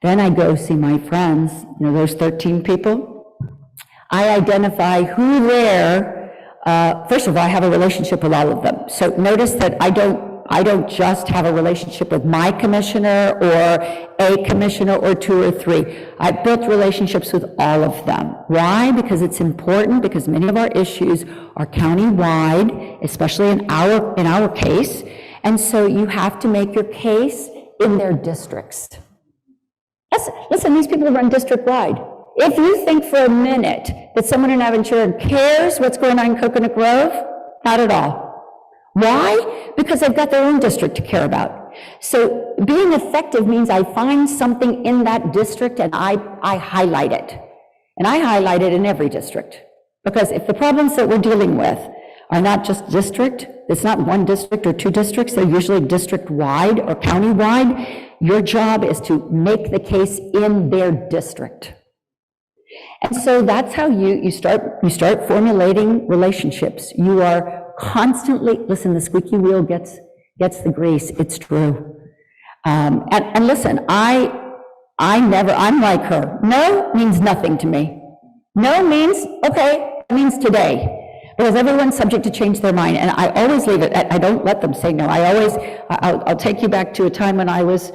Then I go see my friends, you know, those 13 people. I identify who there, first of all, I have a relationship with all of them. So notice that I don't just have a relationship with my commissioner or a commissioner or two or three. I've built relationships with all of them. Why? Because it's important, because many of our issues are county-wide, especially in our case. And so you have to make your case in their districts. Listen, these people run district-wide. If you think for a minute that someone in Aventura cares what's going on in Coconut Grove, not at all. Why? Because they've got their own district to care about. So being effective means I find something in that district and I highlight it. And I highlight it in every district. Because if the problems that we're dealing with are not just district, it's not one district or two districts, they're usually district-wide or county-wide, your job is to make the case in their district. And so that's how you start formulating relationships. You are constantly, listen, the squeaky wheel gets the grease, it's true. And listen, I'm like her. No means nothing to me. No means, okay, it means today. Because everyone's subject to change their mind, and I always leave it, I don't let them say no. I'll take you back to a time when I was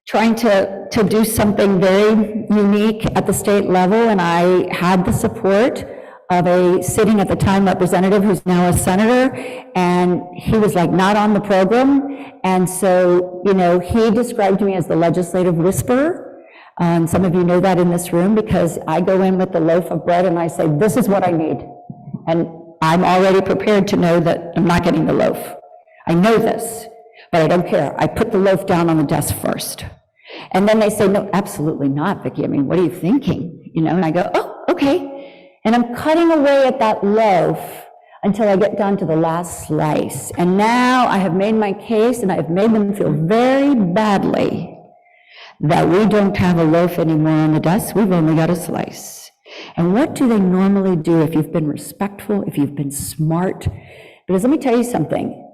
trying to do something very unique at the state level, and I had the support of a sitting at the time representative who's now a senator, and he was like not on the program. And so, he described me as the legislative whisperer. Some of you know that in this room, because I go in with the loaf of bread and I say, this is what I need. And I'm already prepared to know that I'm not getting the loaf. I know this, but I don't care. I put the loaf down on the desk first. And then they say, no, absolutely not, Vicki. I mean, what are you thinking? And I go, oh, okay. And I'm cutting away at that loaf until I get down to the last slice. And now I have made my case, and I've made them feel very badly that we don't have a loaf anymore on the desk. We've only got a slice. And what do they normally do if you've been respectful, if you've been smart? Because let me tell you something.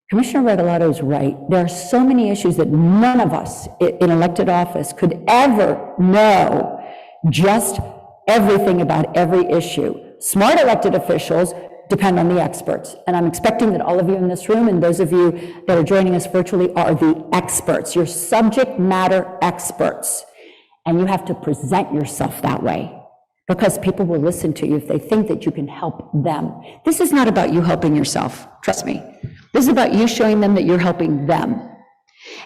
Commissioner Regalado is right. There are so many issues that none of us in elected office could ever know just everything about every issue. Smart elected officials depend on the experts. And I'm expecting that all of you in this room and those of you that are joining us virtually are the experts. You're subject matter experts. And you have to present yourself that way, because people will listen to you if they think that you can help them. This is not about you helping yourself, trust me. This is about you showing them that you're helping them.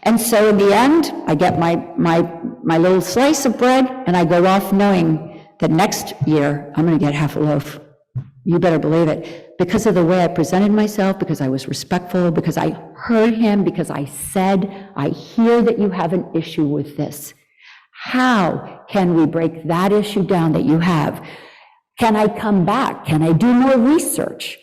And so in the end, I get my little slice of bread, and I go off knowing that next year I'm going to get half a loaf. You better believe it. Because of the way I presented myself, because I was respectful, because I heard him, because I said, I hear that you have an issue with this. How can we break that issue down that you have? Can I come back? Can I do more research?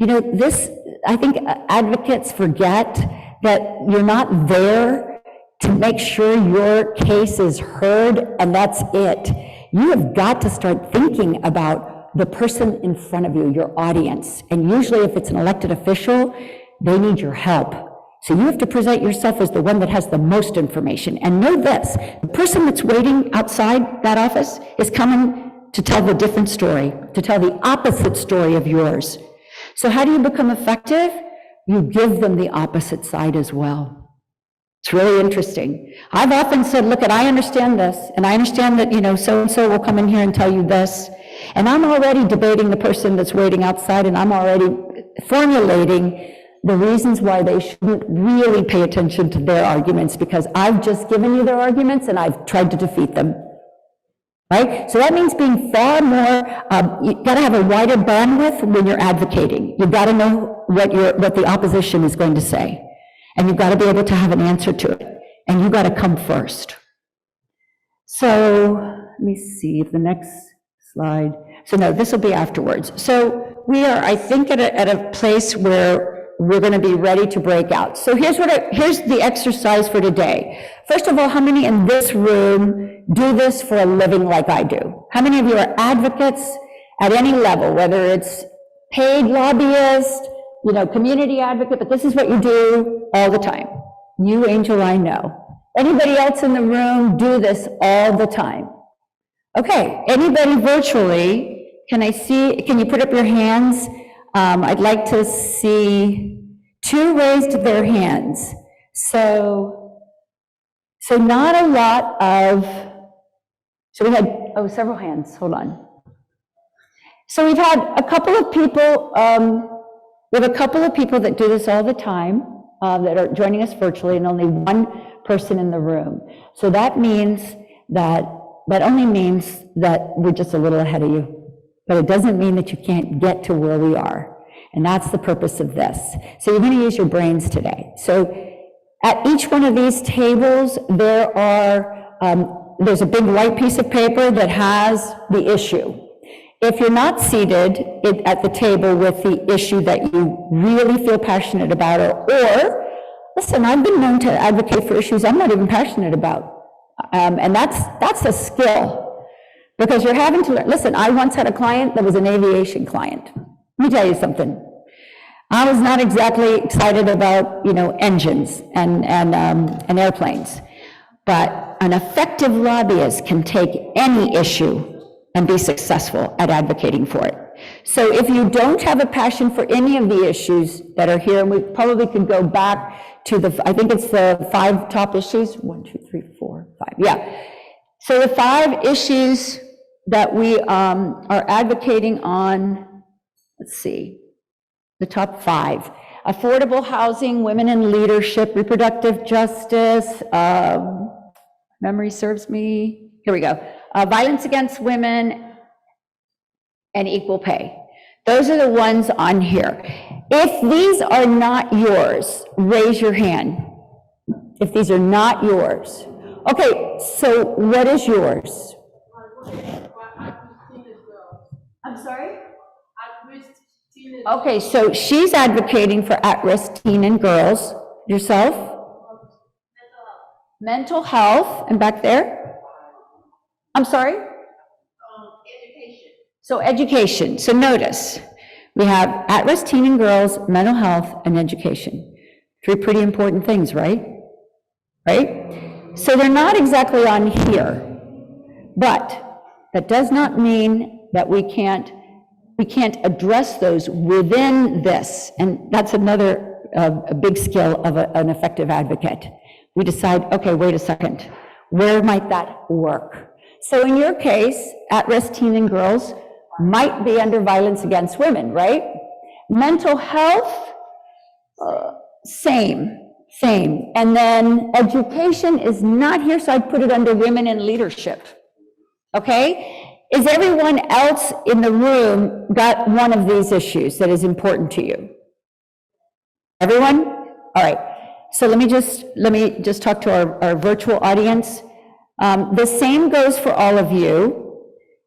I think advocates forget that you're not there to make sure your case is heard and that's it. You have got to start thinking about the person in front of you, your audience. And usually if it's an elected official, they need your help. So you have to present yourself as the one that has the most information. And know this, the person that's waiting outside that office is coming to tell the different story, to tell the opposite story of yours. So how do you become effective? You give them the opposite side as well. It's really interesting. I've often said, look, I understand this, and I understand that, so-and-so will come in here and tell you this. And I'm already debating the person that's waiting outside, and I'm already formulating the reasons why they shouldn't really pay attention to their arguments, because I've just given you their arguments and I've tried to defeat them, right? So that means being far more, you gotta have a wider bandwidth when you're advocating. You've gotta know what the opposition is going to say, and you've gotta be able to have an answer to it, and you've gotta come first. So let me see if the next slide, so no, this will be afterwards. So we are, I think, at a place where we're going to be ready to break out. So here's the exercise for today. First of all, how many in this room do this for a living like I do? How many of you are advocates at any level, whether it's paid lobbyist, community advocate, but this is what you do all the time. You, Angel, I know. Anybody else in the room do this all the time? Okay, anybody virtually, can you put up your hands? I'd like to see 2 raised their hands. So not a lot of, so we had, several hands, hold on. So we've had a couple of people, we have a couple of people that do this all the time, that are joining us virtually, and only one person in the room. So that means that only means that we're just a little ahead of you. But it doesn't mean that you can't get to where we are. And that's the purpose of this. So you're going to use your brains today. So at each one of these tables, there's a big white piece of paper that has the issue. If you're not seated at the table with the issue that you really feel passionate about, or listen, I've been known to advocate for issues I'm not even passionate about. And that's a skill. Because you're having to learn. Listen, I once had a client that was an aviation client. Let me tell you something. I was not exactly excited about, engines and airplanes, but an effective lobbyist can take any issue and be successful at advocating for it. So if you don't have a passion for any of the issues that are here, and we probably could go back to I think it's the 5 top issues, 1, 2, 3, 4, 5, yeah. So the 5 issues that we are advocating on, let's see, the top 5. Affordable housing, women in leadership, reproductive justice, memory serves me, here we go, violence against women, and equal pay. Those are the ones on here. If these are not yours, raise your hand. If these are not yours. Okay, so what is yours? I'm sorry? Okay, so she's advocating for at-risk teen and girls. Yourself? Mental health. And back there? I'm sorry? Education. So education. So notice, we have at-risk teen and girls, mental health, and education. 3 pretty important things, right? Right? So they're not exactly on here, but that does not mean that we can't address those within this. And that's another a big skill of an effective advocate. We decide, okay, wait a second, where might that work? So in your case, at-risk teen and girls might be under violence against women, right? Mental health, same. And then education is not here, so I'd put it under women in leadership, okay? Is everyone else in the room got one of these issues that is important to you? Everyone? All right. So let me just talk to our virtual audience. The same goes for all of you.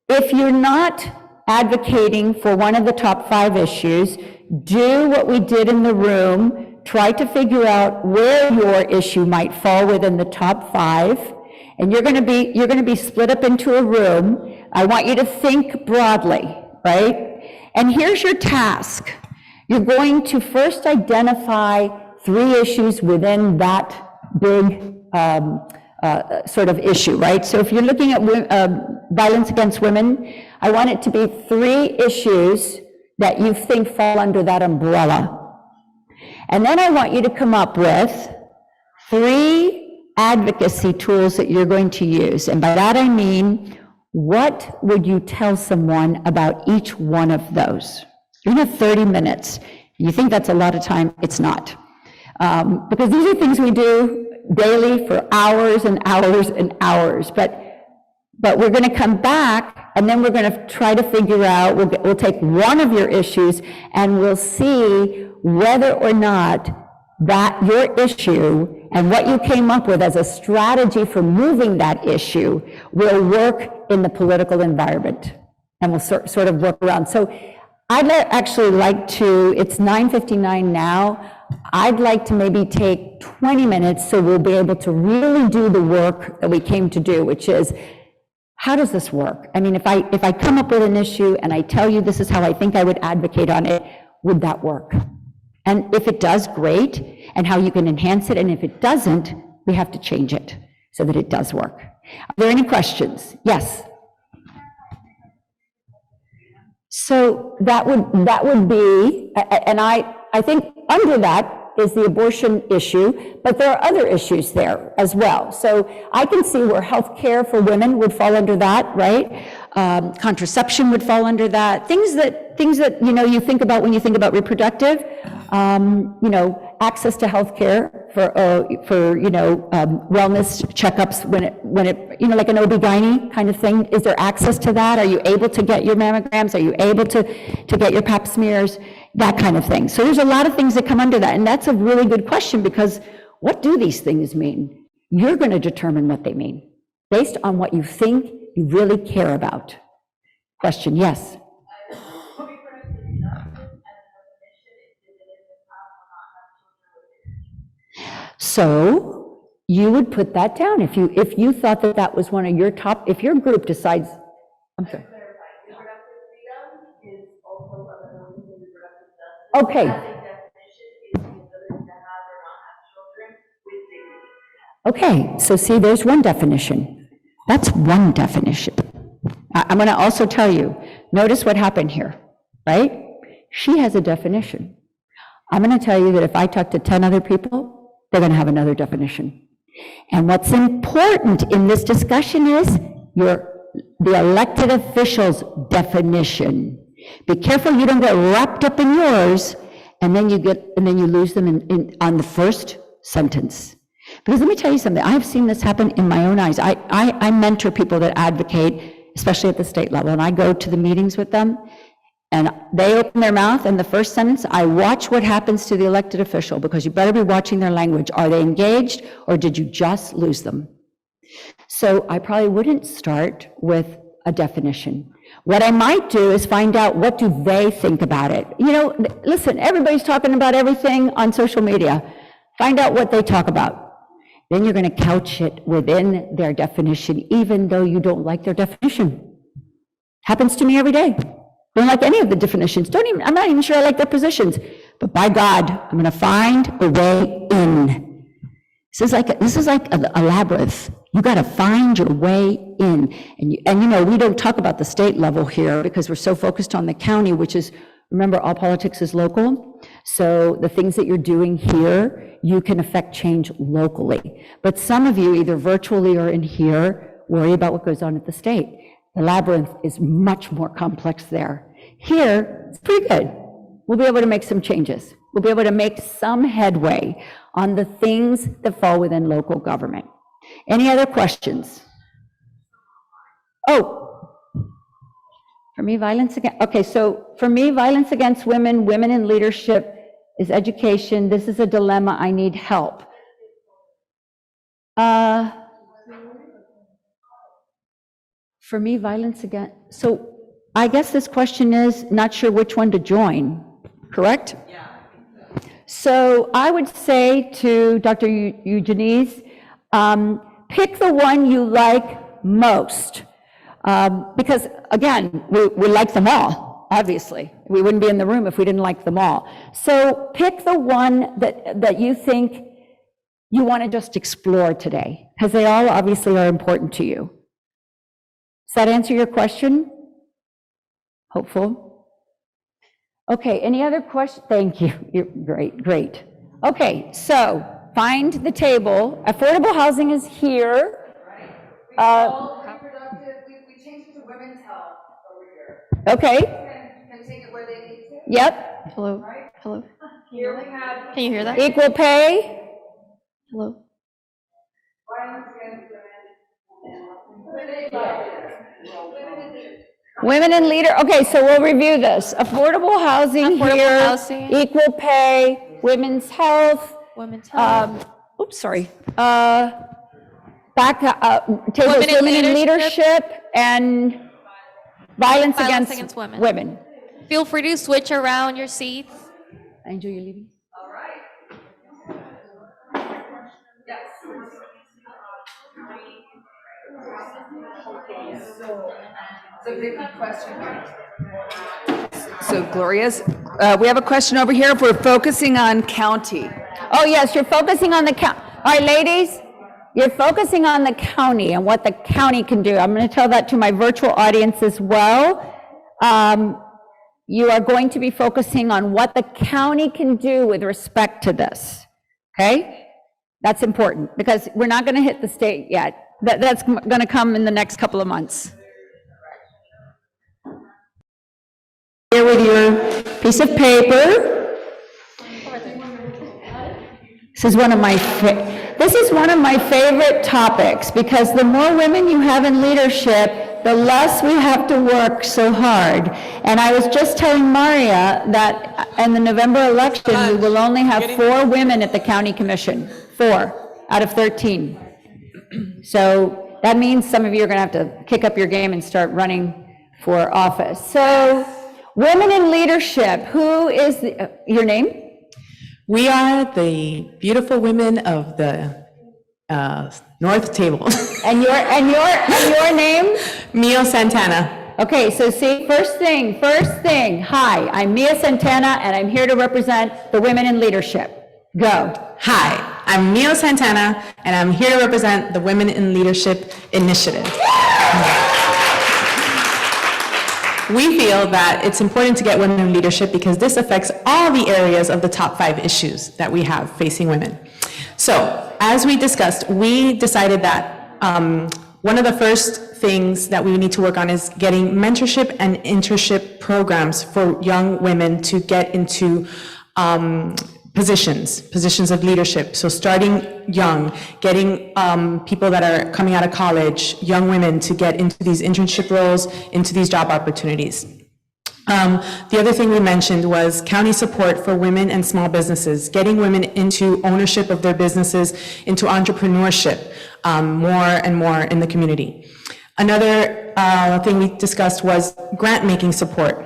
If you're not advocating for one of the top 5 issues, do what we did in the room. Try to figure out where your issue might fall within the top 5. And you're going to be split up into a room. I want you to think broadly, right? And here's your task. You're going to first identify 3 issues within that big sort of issue, right? So if you're looking at violence against women, I want it to be 3 issues that you think fall under that umbrella. And then I want you to come up with 3 advocacy tools that you're going to use. And by that I mean, what would you tell someone about each one of those? You're going to have 30 minutes. You think that's a lot of time? It's not. Because these are things we do daily for hours and hours and hours. But we're going to come back, and then we're going to try to figure out, we'll take one of your issues, and we'll see whether or not that your issue and what you came up with as a strategy for moving that issue will work in the political environment, and we'll sort of work around. So I'd actually like to, it's 9:59 now, I'd like to maybe take 20 minutes so we'll be able to really do the work that we came to do, which is, how does this work? I mean, if I come up with an issue and I tell you this is how I think I would advocate on it, would that work? And if it does, great, and how you can enhance it, and if it doesn't, we have to change it so that it does work. Are there any questions? Yes? So that would be, and I think under that is the abortion issue, but there are other issues there as well. So I can see where health care for women would fall under that, right? Contraception would fall under that. Things that you think about when you think about reproductive, access to health care for wellness checkups when it like an OB-GYN kind of thing. Is there access to that? Are you able to get your mammograms? Are you able to get your pap smears? That kind of thing. So there's a lot of things that come under that, and that's a really good question, because what do these things mean? You're going to determine what they mean based on what you think you really care about. Question, yes? So you would put that down if you thought that was one of your top, if your group decides I'm sorry. Reproductive freedom is also a means of reproductive justice. Okay. As a definition is the ability to have or not have children with dignity. Okay, so see, there's one definition. That's one definition. I'm going to also tell you, notice what happened here, right? She has a definition. I'm going to tell you that if I talk to 10 other people, they're going to have another definition. And what's important in this discussion is the elected official's definition. Be careful you don't get wrapped up in yours, and then you lose them on the first sentence. Because let me tell you something, I've seen this happen in my own eyes. I mentor people that advocate, especially at the state level, and I go to the meetings with them, and they open their mouth, and the first sentence, I watch what happens to the elected official, because you better be watching their language. Are they engaged, or did you just lose them? So I probably wouldn't start with a definition. What I might do is find out, what do they think about it? You know, listen, everybody's talking about everything on social media. Find out what they talk about. Then you're going to couch it within their definition, even though you don't like their definition. Happens to me every day. Don't like any of the definitions. I'm not even sure I like their positions. But by God, I'm going to find a way in. This is like a labyrinth. You got to find your way in. And you know, we don't talk about the state level here because we're so focused on the county, which is, remember, all politics is local. So the things that you're doing here, you can affect change locally. But some of you, either virtually or in here, worry about what goes on at the state. The labyrinth is much more complex there. Here, it's pretty good. We'll be able to make some changes. We'll be able to make some headway on the things that fall within local government. Any other questions? Oh, for me, violence against, okay, so for me, violence against women, women in leadership is education. This is a dilemma. I need help. For me, violence against, so I guess this question is not sure which one to join, correct? Yeah. So I would say to Dr. Eugenides, pick the one you like most. Because again, we like them all, obviously. We wouldn't be in the room if we didn't like them all. So pick the one that you think you want to just explore today, because they all obviously are important to you. Does that answer your question? Hopeful. Okay, any other questions? Thank you. You're great. Okay, so find the table. Affordable housing is here. We changed it to women's health over here. Okay. Can take it where they need to. Yep. Hello. Right? Hello. Here we have Can you hear that? Equal pay. Hello. violence against Women in leader. Okay, so we'll review this. Affordable housing here. Housing. Equal pay. Women's health. Women's health. Oops, sorry. Tables women in leadership and violence against women. Feel free to switch around your seats. Angel, you're leaving? All right. Yes. So Vicki, question. So Gloria's, we have a question over here if we're focusing on county. Oh, yes, you're focusing on the county. All right, ladies, you're focusing on the county and what the county can do. I'm going to tell that to my virtual audience as well. You are going to be focusing on what the county can do with respect to this, okay? That's important because we're not going to hit the state yet. That's going to come in the next couple of months. Here with your piece of paper. This is one of my favorite topics because the more women you have in leadership, the less we have to work so hard. And I was just telling Maria that in the November election, we will only have 4 women at the county commission, 4 out of 13. So that means some of you are going to have to kick up your game and start running for office. So women in leadership, who is your name? We are the beautiful women of the North Table. And your name? Mio Santana. Okay, so see, first thing, hi, I'm Mia Santana, and I'm here to represent the women in leadership. Go. Hi, I'm Mia Santana, and I'm here to represent the Women in Leadership Initiative. We feel that it's important to get women in leadership because this affects all the areas of the top 5 issues that we have facing women. So, as we discussed, we decided that one of the first things that we need to work on is getting mentorship and internship programs for young women to get into positions of leadership. So starting young, getting people that are coming out of college, young women to get into these internship roles, into these job opportunities. The other thing we mentioned was county support for women and small businesses, getting women into ownership of their businesses, into entrepreneurship more and more in the community. Another thing we discussed was grant-making support.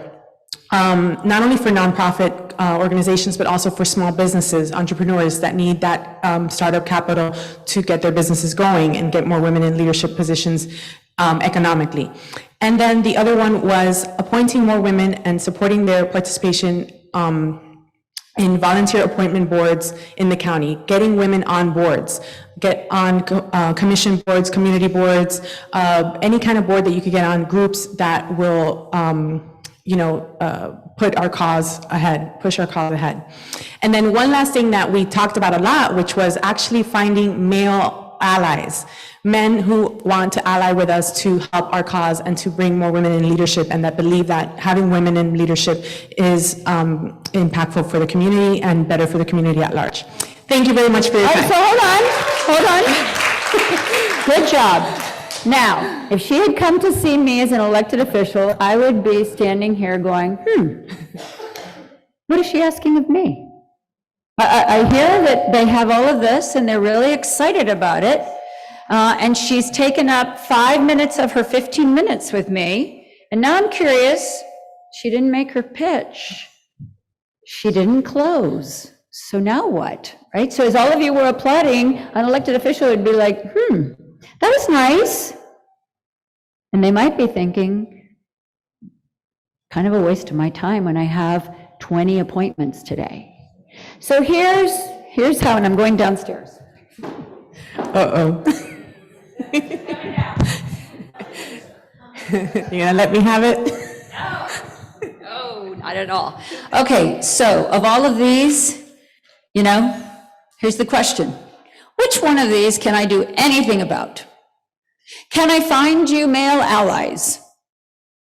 Not only for nonprofit organizations, but also for small businesses, entrepreneurs that need that startup capital to get their businesses going and get more women in leadership positions economically. And then the other one was appointing more women and supporting their participation in volunteer appointment boards in the county, getting women on boards, get on commission boards, community boards, any kind of board that you could get on, groups that will put our cause ahead, push our cause ahead. And then one last thing that we talked about a lot, which was actually finding male allies, men who want to ally with us to help our cause and to bring more women in leadership, and that believe that having women in leadership is impactful for the community and better for the community at large. Thank you very much for your time. So hold on. Good job. Now, if she had come to see me as an elected official, I would be standing here going, what is she asking of me? I hear that they have all of this and they're really excited about it. And she's taken up 5 minutes of her 15 minutes with me. And now I'm curious, she didn't make her pitch. She didn't close. So now what, right? So as all of you were applauding, an elected official would be like, that was nice. And they might be thinking, kind of a waste of my time when I have 20 appointments today. So here's how, and I'm going downstairs. Uh-oh. You gonna let me have it? No, not at all. Okay, so of all of these, here's the question. Which one of these can I do anything about? Can I find you male allies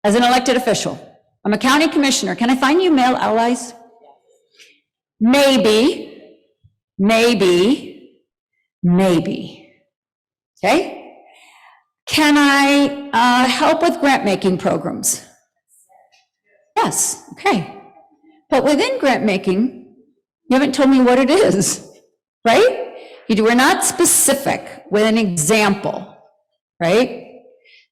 as an elected official? I'm a county commissioner. Can I find you male allies? Maybe. Okay? Can I help with grant-making programs? Yes, okay. But within grant-making, you haven't told me what it is, right? We're not specific with an example. Right?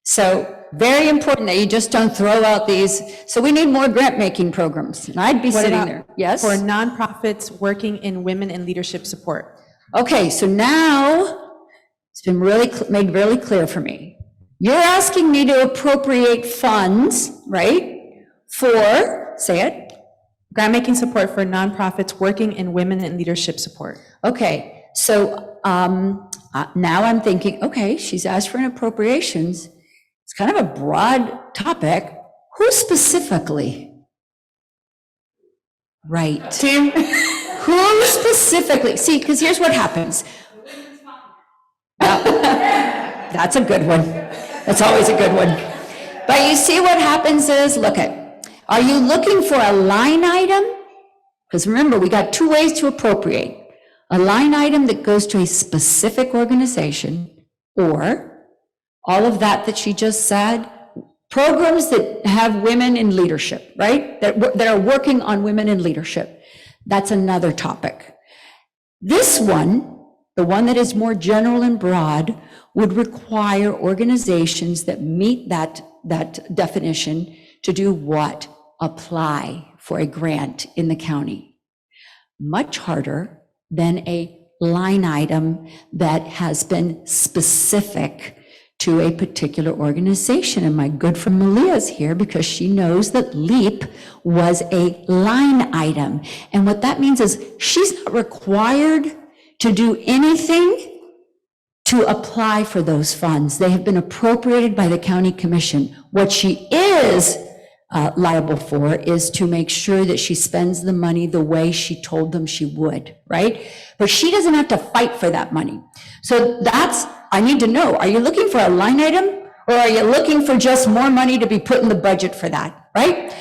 So very important that you just don't throw out these. So we need more grant-making programs. And I'd be sitting there. Yes? For nonprofits working in women in leadership support. Okay, so now it's been made really clear for me. You're asking me to appropriate funds, right? For, say it. Grant-making support for nonprofits working in women in leadership support. Okay, so now I'm thinking, okay, she's asked for an appropriations. It's kind of a broad topic. Who specifically? Right. Tim? Who specifically? See, because here's what happens. That's a good one. That's always a good one. But you see what happens is, are you looking for a line item? Because remember, we got 2 ways to appropriate. A line item that goes to a specific organization, or all of that she just said, programs that have women in leadership, right? That are working on women in leadership. That's another topic. This one, the one that is more general and broad, would require organizations that meet that definition to do what? Apply for a grant in the county. Much harder than a line item that has been specific to a particular organization. And my good friend Malia's here because she knows that LEAP was a line item. And what that means is she's not required to do anything to apply for those funds. They have been appropriated by the county commission. What she is liable for is to make sure that she spends the money the way she told them she would, right? But she doesn't have to fight for that money. So that's, I need to know, are you looking for a line item or are you looking for just more money to be put in the budget for that, right?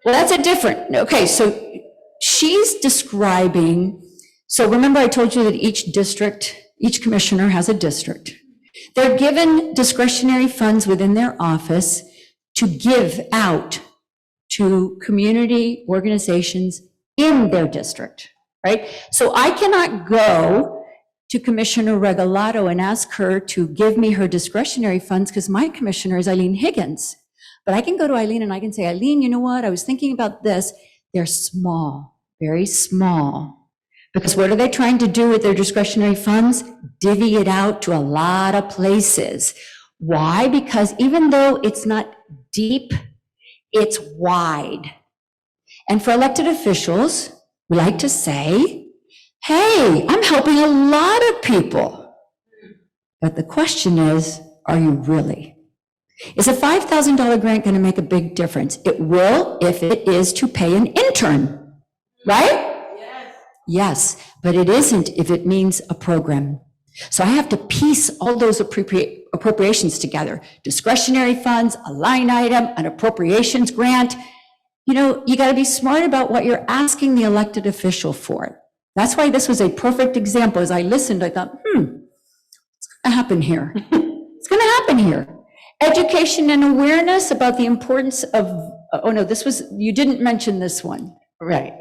Well, that's a different, okay, so she's describing, so remember I told you that each district, each commissioner has a district. They're given discretionary funds within their office to give out to community organizations in their district, right? So I cannot go to Commissioner Regalado and ask her to give me her discretionary funds because my commissioner is Higgins. But I can go to Eileen and I can say, Eileen, you know what? I was thinking about this. They're small, very small. Because what are they trying to do with their discretionary funds? Divvy it out to a lot of places. Why? Because even though it's not deep, it's wide. And for elected officials, we like to say, hey, I'm helping a lot of people. But the question is, are you really? Is a $5,000 grant going to make a big difference? It will if it is to pay an intern, right? Yes, but it isn't if it means a program. So I have to piece all those appropriations together. Discretionary funds, a line item, an appropriations grant. You know, you got to be smart about what you're asking the elected official for. That's why this was a perfect example. As I listened, I thought, what's going to happen here? What's going to happen here? Education and awareness about the importance of, oh no, you didn't mention this one. Right.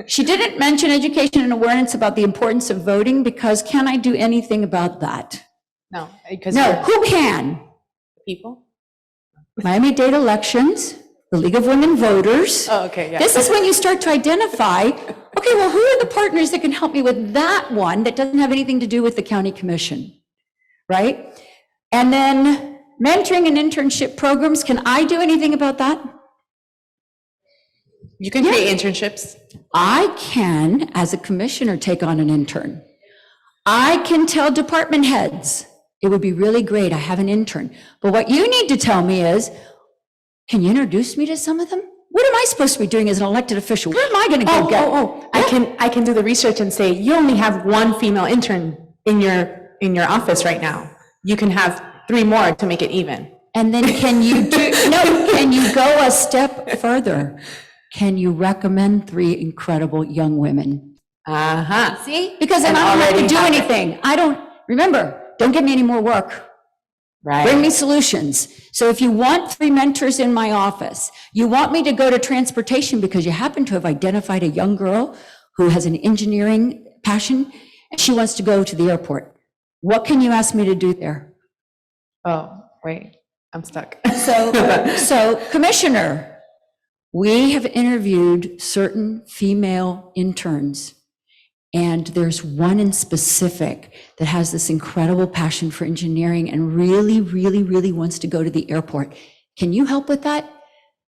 She didn't mention education and awareness about the importance of voting because can I do anything about that? No, because No, who can? people. Miami Dade elections, the League of Women Voters. Oh, okay, yeah. This is when you start to identify, okay, well, who are the partners that can help me with that one that doesn't have anything to do with the county commission, right? And then mentoring and internship programs, can I do anything about that? You can create internships. I can, as a commissioner, take on an intern. I can tell department heads, it would be really great, I have an intern. But what you need to tell me is, can you introduce me to some of them? What am I supposed to be doing as an elected official? Where am I going to go get? I can do the research and say, you only have one female intern in your office right now. You can have 3 more to make it even. And then can you go a step further? Can you recommend 3 incredible young women? Uh-huh. See? Because then I don't have to do anything. Don't give me any more work. Right. Bring me solutions. So if you want 3 mentors in my office, you want me to go to transportation because you happen to have identified a young girl who has an engineering passion, and she wants to go to the airport. What can you ask me to do there? Oh, wait, I'm stuck. So Commissioner, we have interviewed certain female interns, and there's one in specific that has this incredible passion for engineering and really, really, really wants to go to the airport. Can you help with that?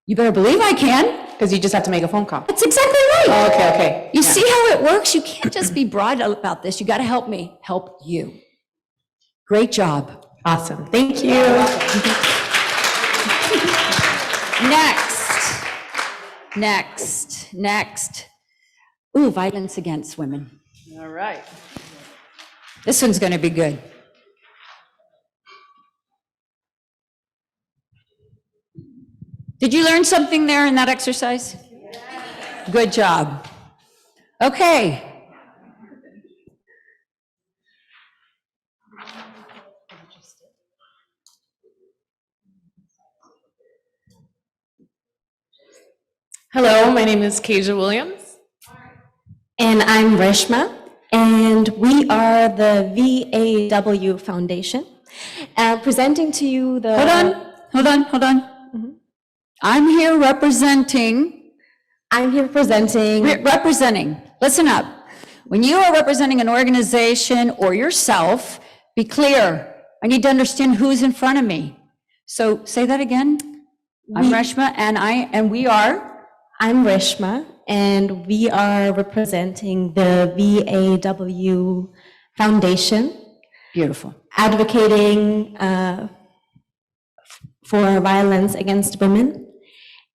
You better believe I can. Because you just have to make a phone call. That's exactly right. Oh, okay. You see how it works? You can't just be broad about this. You got to help me help you. Great job. Awesome. Thank you. Next. Ooh, violence against women. All right. This one's going to be good. Did you learn something there in that exercise? Good job. Okay. Hello, my name is Kasia Williams. And I'm Reshma, and we are the VAW Foundation. Presenting to you the... Hold on. I'm here representing, listen up. When you are representing an organization or yourself, be clear. I need to understand who's in front of me. So say that again. I'm Reshma, and we are? I'm Reshma, and we are representing the VAW Foundation, Beautiful. advocating for violence against women.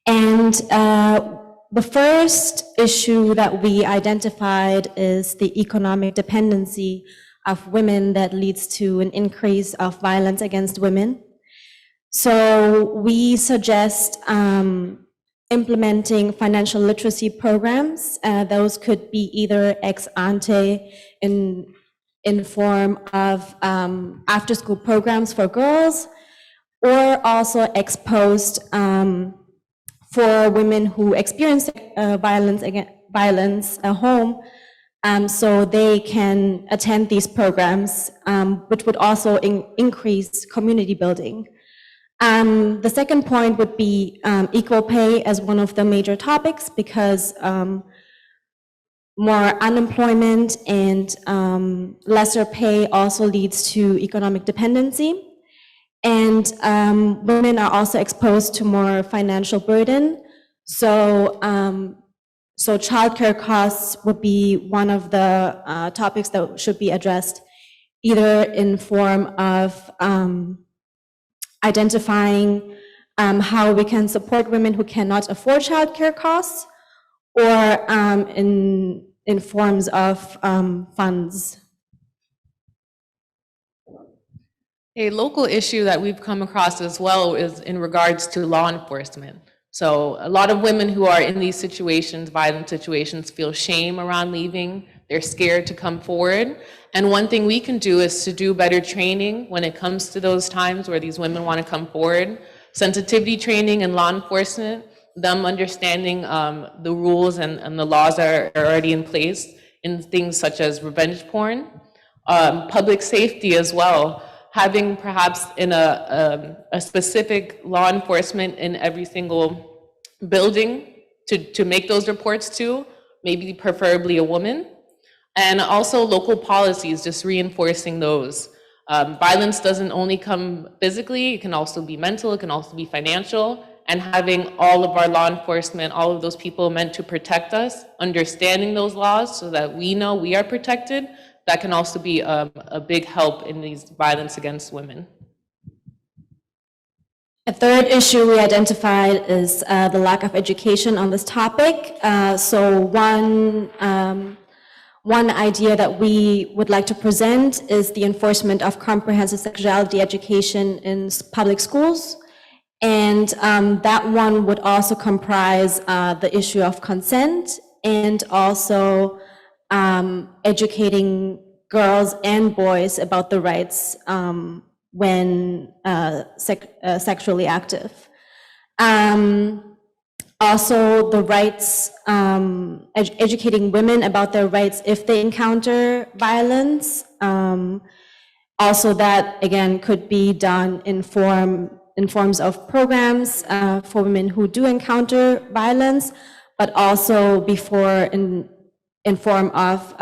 And the first issue that we identified is the economic dependency of women that leads to an increase of violence against women. So we suggest implementing financial literacy programs. Those could be either ex ante in form of after-school programs for girls, or also ex post for women who experience violence at home, so they can attend these programs, which would also increase community building. The second point would be equal pay as one of the major topics, because more unemployment and lesser pay also leads to economic dependency. And women are also exposed to more financial burden. So, so childcare costs would be one of the topics that should be addressed, either in form of identifying how we can support women who cannot afford childcare costs, or in forms of funds. A local issue that we've come across as well is in regards to law enforcement. So a lot of women who are in these situations, violent situations, feel shame around leaving. They're scared to come forward. And one thing we can do is to do better training when it comes to those times where these women want to come forward. Sensitivity training in law enforcement, them understanding the rules and the laws that are already in place in things such as revenge porn. Public safety as well. Having perhaps in a specific law enforcement in every single building to make those reports to, maybe preferably a woman. And also local policies, just reinforcing those. Violence doesn't only come physically, it can also be mental, it can also be financial. And having all of our law enforcement, all of those people meant to protect us, understanding those laws so that we know we are protected, that can also be a big help in these violence against women. A third issue we identified is the lack of education on this topic. So one idea that we would like to present is the enforcement of comprehensive sexuality education in public schools. And that one would also comprise the issue of consent, and also educating girls and boys about the rights when sexually active. Also the rights, educating women about their rights if they encounter violence. Also that, again, could be done in forms of programs for women who do encounter violence, but also before in form of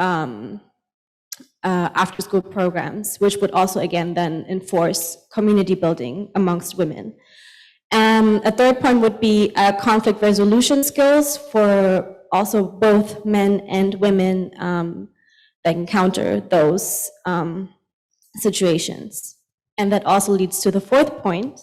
after-school programs, which would also, again, then enforce community building amongst women. A third point would be conflict resolution skills for also both men and women that encounter those situations. And that also leads to the fourth point,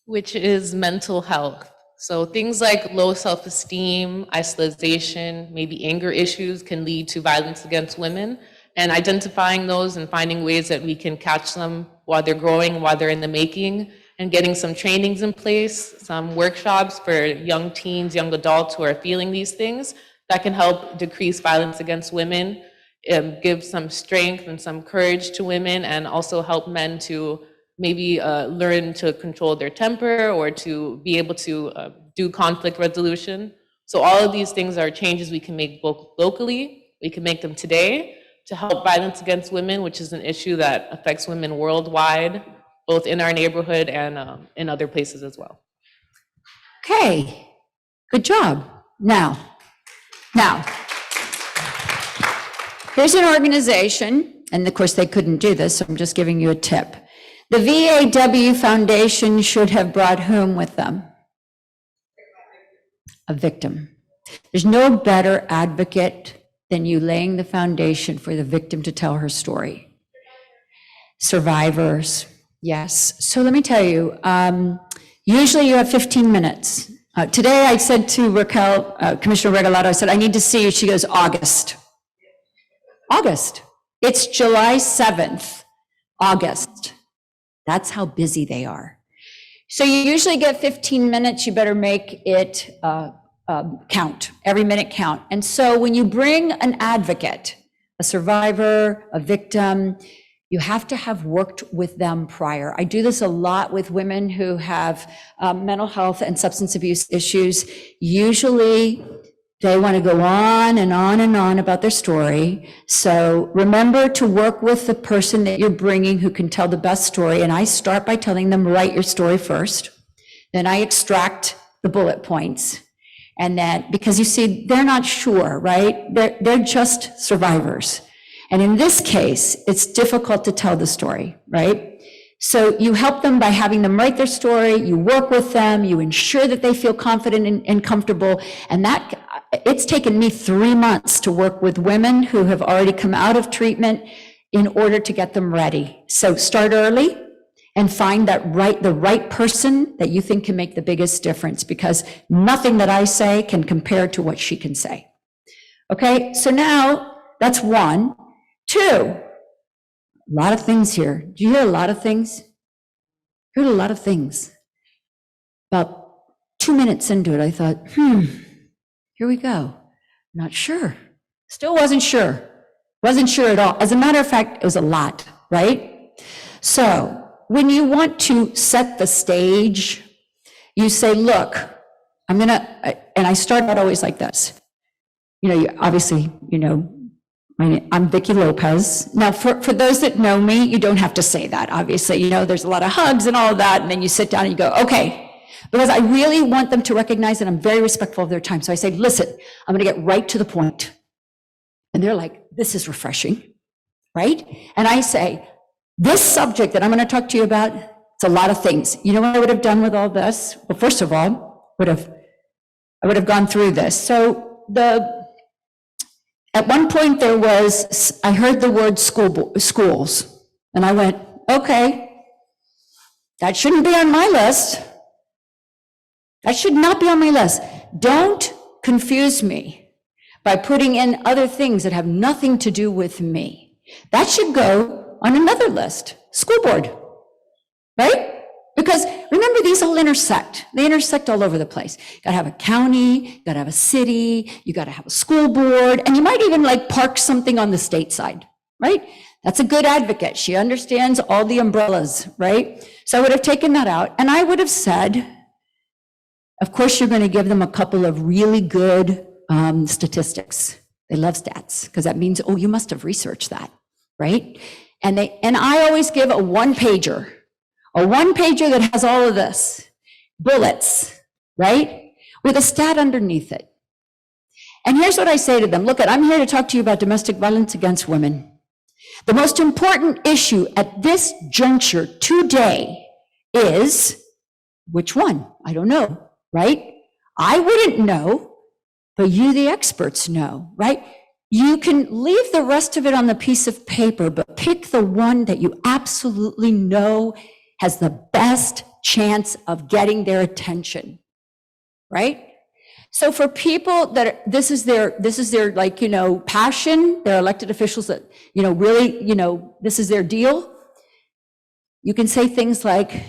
which is mental health. So things like low self-esteem, isolation, maybe anger issues can lead to violence against women, and identifying those and finding ways that we can catch them while they're growing, while they're in the making, and getting some trainings in place, some workshops for young teens, young adults who are feeling these things that can help decrease violence against women, give some strength and some courage to women, and also help men to maybe learn to control their temper or to be able to do conflict resolution. So all of these things are changes we can make both locally, we can make them today to help violence against women, which is an issue that affects women worldwide, both in our neighborhood and in other places as well. Okay, good job. Now, here's an organization and of course they couldn't do this, so I'm just giving you a tip. The VAW Foundation should have brought whom with them? A victim. There's no better advocate than you laying the foundation for the victim to tell her story. Survivors, yes. So let me tell you, usually you have 15 minutes. Today I said to Raquel, Commissioner Regalado, I said, I need to see you. She goes, August. August. It's July 7th, August. That's how busy they are. So you usually get 15 minutes. You better make it count, every minute count. And so when you bring an advocate, a survivor, a victim, you have to have worked with them prior. I do this a lot with women who have mental health and substance abuse issues. Usually they want to go on and on and on about their story. So remember to work with the person that you're bringing who can tell the best story. And I start by telling them, write your story first. Then I extract the bullet points. And then, because you see, they're not sure, right? They're just survivors. And in this case, it's difficult to tell the story, right? So you help them by having them write their story, you work with them, you ensure that they feel confident and comfortable. And that, it's taken me 3 months to work with women who have already come out of treatment in order to get them ready. So start early and find the right person that you think can make the biggest difference, because nothing that I say can compare to what she can say. Okay, so now that's 1. 2, a lot of things here. Do you hear a lot of things? Heard a lot of things. About 2 minutes into it, I thought, here we go. Not sure. Still wasn't sure. Wasn't sure at all. As a matter of fact, it was a lot, right? So when you want to set the stage, you say, look, and I start out always like this. Obviously, I'm Vicki Lopez. Now, for those that know me, you don't have to say that, obviously. There's a lot of hugs and all of that, and then you sit down and you go, okay. Because I really want them to recognize that I'm very respectful of their time. So I say, listen, I'm going to get right to the point. And they're like, this is refreshing, right? And I say, this subject that I'm going to talk to you about, it's a lot of things. You know what I would have done with all this? Well, first of all, I would have gone through this. So at one point I heard the word schools, and I went, okay, that shouldn't be on my list. That should not be on my list. Don't confuse me by putting in other things that have nothing to do with me. That should go on another list, school board, right? Because remember, these all intersect. They intersect all over the place. You gotta have a county, you gotta have a city, you gotta have a school board, and you might even park something on the state side, right? That's a good advocate. She understands all the umbrellas, right? So I would have taken that out, and I would have said, of course, you're gonna give them a couple of really good statistics. They love stats, because that means, oh, you must have researched that, right? And I always give a one-pager that has all of this, bullets, right? With a stat underneath it. And here's what I say to them. Look, I'm here to talk to you about domestic violence against women. The most important issue at this juncture today is, which one? I don't know, right? I wouldn't know, but you, the experts, know, right? You can leave the rest of it on the piece of paper, but pick the one that you absolutely know has the best chance of getting their attention, right? So for people that this is their passion, they're elected officials that, really, this is their deal. You can say things like,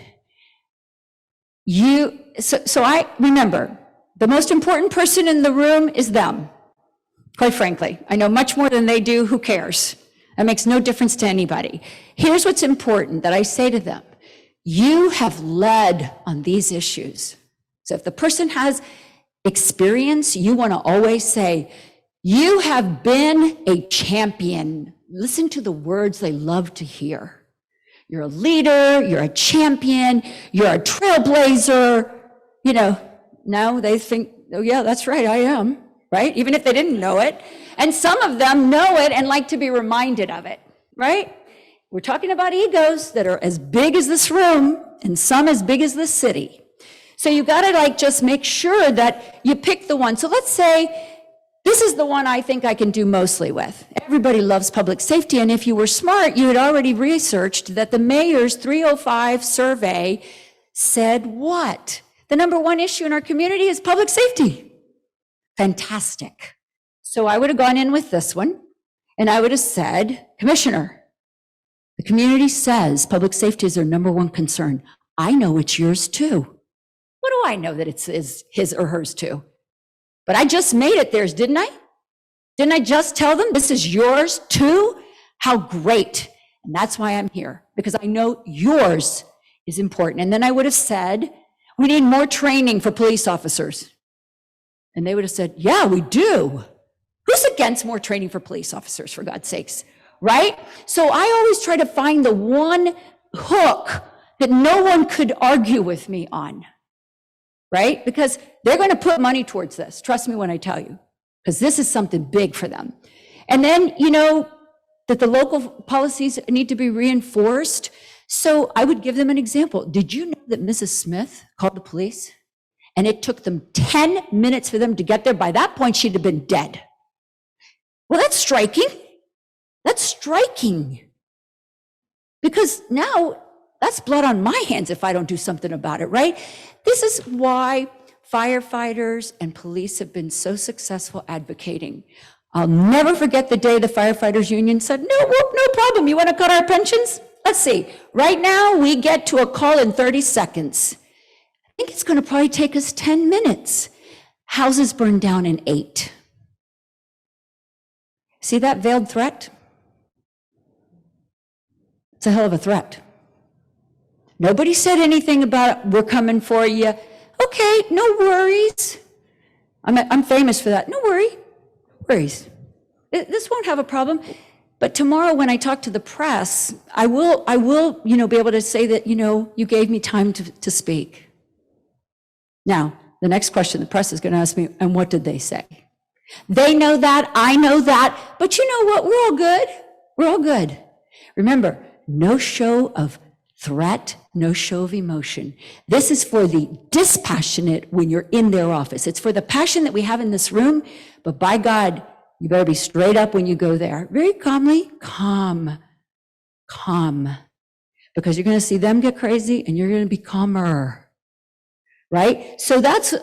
so I remember, the most important person in the room is them. Quite frankly, I know much more than they do. Who cares? That makes no difference to anybody. Here's what's important that I say to them. You have led on these issues. So if the person has experience, you want to always say, you have been a champion. Listen to the words they love to hear. You're a leader, you're a champion, you're a trailblazer. Now they think, oh yeah, that's right, I am. Right? Even if they didn't know it. And some of them know it and like to be reminded of it, right? We're talking about egos that are as big as this room and some as big as this city. So you got to like just make sure that you pick the one. So let's say this is the one I think I can do mostly with. Everybody loves public safety, and if you were smart, you had already researched that the mayor's 305 survey said what? The number one issue in our community is public safety. Fantastic. So I would have gone in with this one, and I would have said, Commissioner, the community says public safety is their number one concern. I know it's yours too. What do I know that it's his or hers too? But I just made it theirs, didn't I? Didn't I just tell them this is yours too? How great. And that's why I'm here, because I know yours is important. And then I would have said, we need more training for police officers. And they would have said, yeah, we do. Who's against more training for police officers, for God's sakes, right? So I always try to find the one hook that no one could argue with me on, right? Because they're going to put money towards this. Trust me when I tell you, because this is something big for them. And then, you know, that the local policies need to be reinforced. So I would give them an example. Did you know that Mrs. Smith called the police and it took them 10 minutes for them to get there? By that point, she'd have been dead. Well, that's striking. That's striking. Because now that's blood on my hands if I don't do something about it, right? This is why firefighters and police have been so successful advocating. I'll never forget the day the firefighters union said, no problem. You want to cut our pensions? Let's see. Right now, we get to a call in 30 seconds. I think it's going to probably take us 10 minutes. Houses burned down in 8. See that veiled threat? It's a hell of a threat. Nobody said anything about, we're coming for you. Okay, no worries. I'm famous for that. No worries. This won't have a problem. But tomorrow when I talk to the press, I will, be able to say that, you gave me time to speak. Now, the next question the press is going to ask me, and what did they say? They know that, I know that, but you know what? We're all good. We're all good. Remember, no show of threat, no show of emotion. This is for the dispassionate when you're in their office. It's for the passion that we have in this room, but by God, you better be straight up when you go there. Very calmly, calm, because you're going to see them get crazy and you're going to be calmer. Right? So that's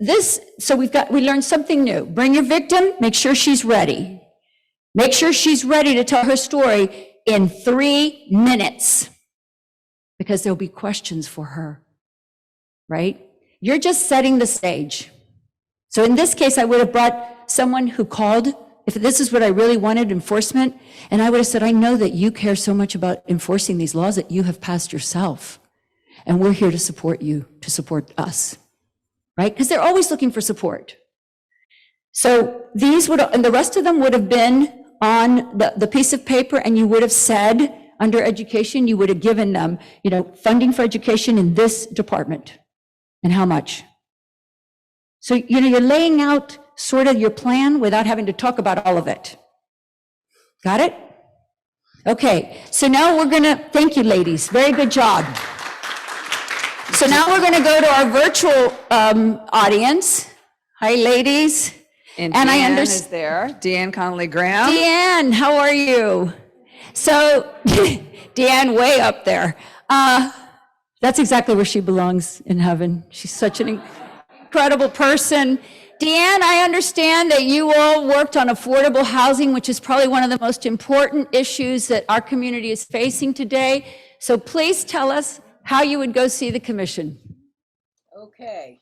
this. So we learned something new. Bring your victim, make sure she's ready. Make sure she's ready to tell her story in 3 minutes, because there'll be questions for her, right? You're just setting the stage. So in this case, I would have brought someone who called, if this is what I really wanted, enforcement, and I would have said, I know that you care so much about enforcing these laws that you have passed yourself. And we're here to support you, to support us, right? Because they're always looking for support. So these would, and the rest of them would have been on the piece of paper, and you would have said, under education, you would have given them, funding for education in this department, and how much. So, you're laying out sort of your plan without having to talk about all of it. Got it? Okay, so now thank you, ladies, very good job. So now we're going to go to our virtual audience. Hi, ladies. And I Deanne understand. is there. Deanne Connolly-Graham. Deanne, how are you? So, Deanne, way up there. That's exactly where she belongs, in heaven. She's such an incredible person. Deanne, I understand that you all worked on affordable housing, which is probably one of the most important issues that our community is facing today. So please tell us how you would go see the commission. Okay.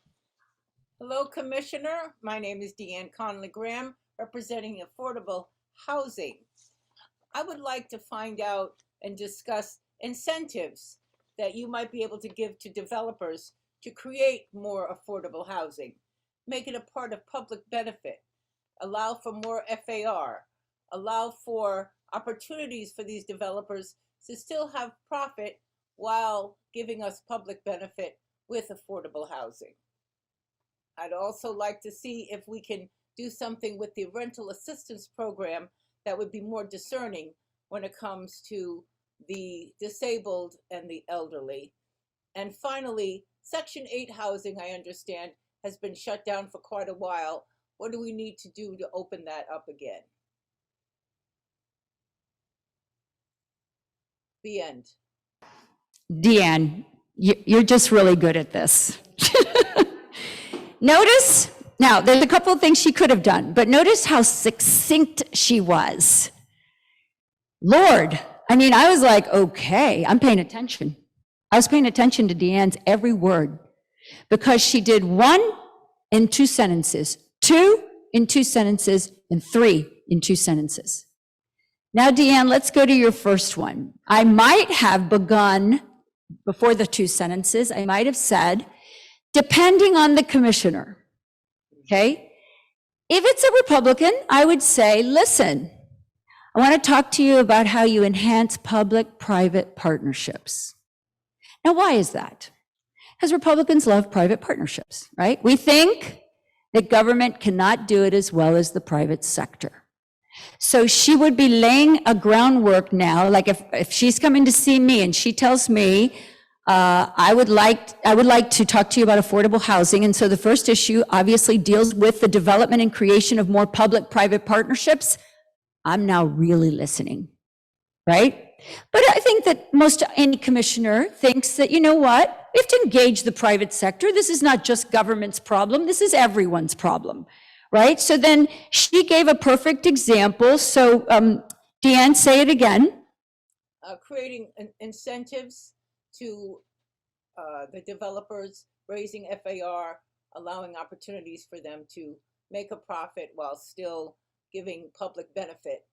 Hello, Commissioner. My name is Deanne Connolly-Graham, representing affordable housing. I would like to find out and discuss incentives that you might be able to give to developers to create more affordable housing, make it a part of public benefit, allow for more FAR, allow for opportunities for these developers to still have profit while giving us public benefit with affordable housing. I'd also like to see if we can do something with the rental assistance program that would be more discerning when it comes to the disabled and the elderly. And finally, Section 8 housing, I understand, has been shut down for quite a while. What do we need to do to open that up again? The end. Deanne, you're just really good at this. Notice, now, there's a couple of things she could have done, but notice how succinct she was. Lord, I mean, I was like, okay, I'm paying attention. I was paying attention to Deanne's every word because she did 1 in 2 sentences, 2 in 2 sentences, and 3 in 2 sentences. Now, Deanne, let's go to your first one. I might have begun before the 2 sentences. I might have said, depending on the commissioner, okay? If it's a Republican, I would say, listen, I want to talk to you about how you enhance public-private partnerships. Now, why is that? Because Republicans love private partnerships, right? We think that government cannot do it as well as the private sector. So she would be laying a groundwork now, like if she's coming to see me and she tells me, I would like to talk to you about affordable housing. And so the first issue obviously deals with the development and creation of more public-private partnerships. I'm now really listening, right? But I think that any commissioner thinks that, you know what, we have to engage the private sector. This is not just government's problem. This is everyone's problem, right? So then she gave a perfect example. So Deanne, say it again. Creating incentives to the developers, raising FAR, allowing opportunities for them to make a profit while still giving public benefit.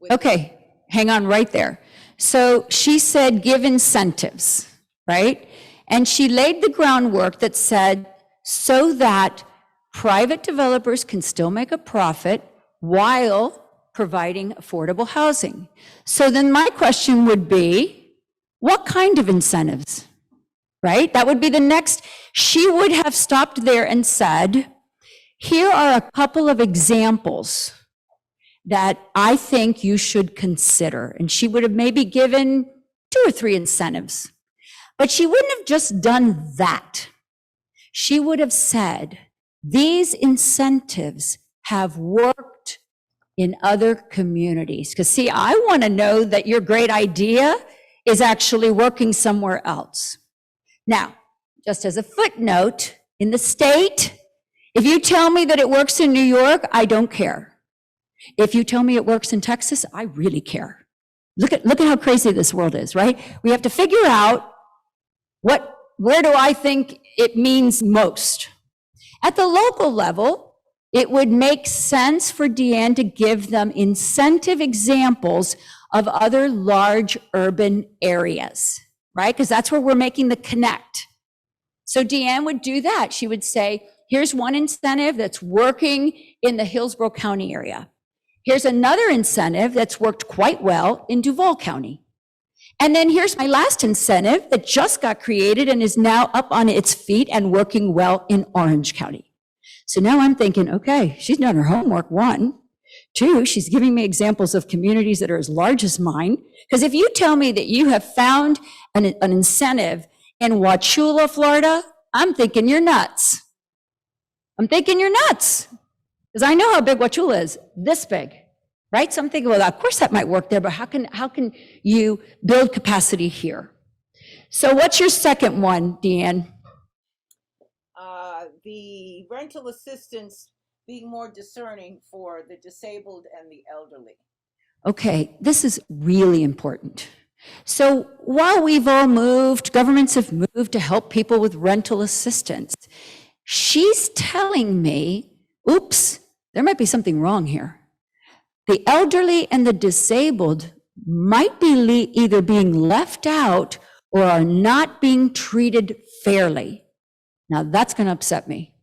Okay, hang on right there. So she said give incentives, right? And she laid the groundwork that said so that private developers can still make a profit while providing affordable housing. So then my question would be, what kind of incentives, right? That would be the next. She would have stopped there and said, here are a couple of examples that I think you should consider. And she would have maybe given 2 or 3 incentives. But she wouldn't have just done that. She would have said, these incentives have worked in other communities. Because see, I want to know that your great idea is actually working somewhere else. Now, just as a footnote, in the state, if you tell me that it works in New York, I don't care. If you tell me it works in Texas, I really care. Look at how crazy this world is, right? We have to figure out where do I think it means most? At the local level, it would make sense for Deanne to give them incentive examples of other large urban areas, right? Because that's where we're making the connect. So Deanne would do that. She would say, here's one incentive that's working in the Hillsborough County area. Here's another incentive that's worked quite well in Duval County. And then here's my last incentive that just got created and is now up on its feet and working well in Orange County. So now I'm thinking, okay, she's done her homework, 1. 2, she's giving me examples of communities that are as large as mine. Because if you tell me that you have found an incentive in Wauchula, Florida, I'm thinking you're nuts. I'm thinking you're nuts. Because I know how big Wauchula is, this big, right? So I'm thinking, well, of course that might work there, but how can you build capacity here? So what's your second one, Deanne? The rental assistance being more discerning for the disabled and the elderly. Okay, this is really important. So while we've all moved, governments have moved to help people with rental assistance, she's telling me, oops, there might be something wrong here. The elderly and the disabled might be either being left out or are not being treated fairly. Now that's going to upset me.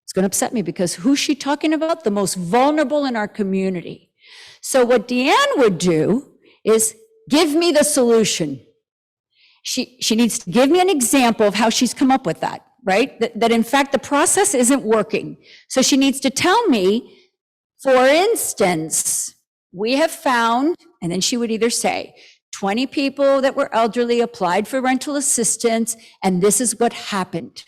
It's going to upset me because who's she talking about? The most vulnerable in our community. So what Deanne would do is give me the solution. She needs to give me an example of how she's come up with that, right? That in fact, the process isn't working. So she needs to tell me, for instance, we have found and then she would either say, 20 people that were elderly applied for rental assistance, and this is what happened.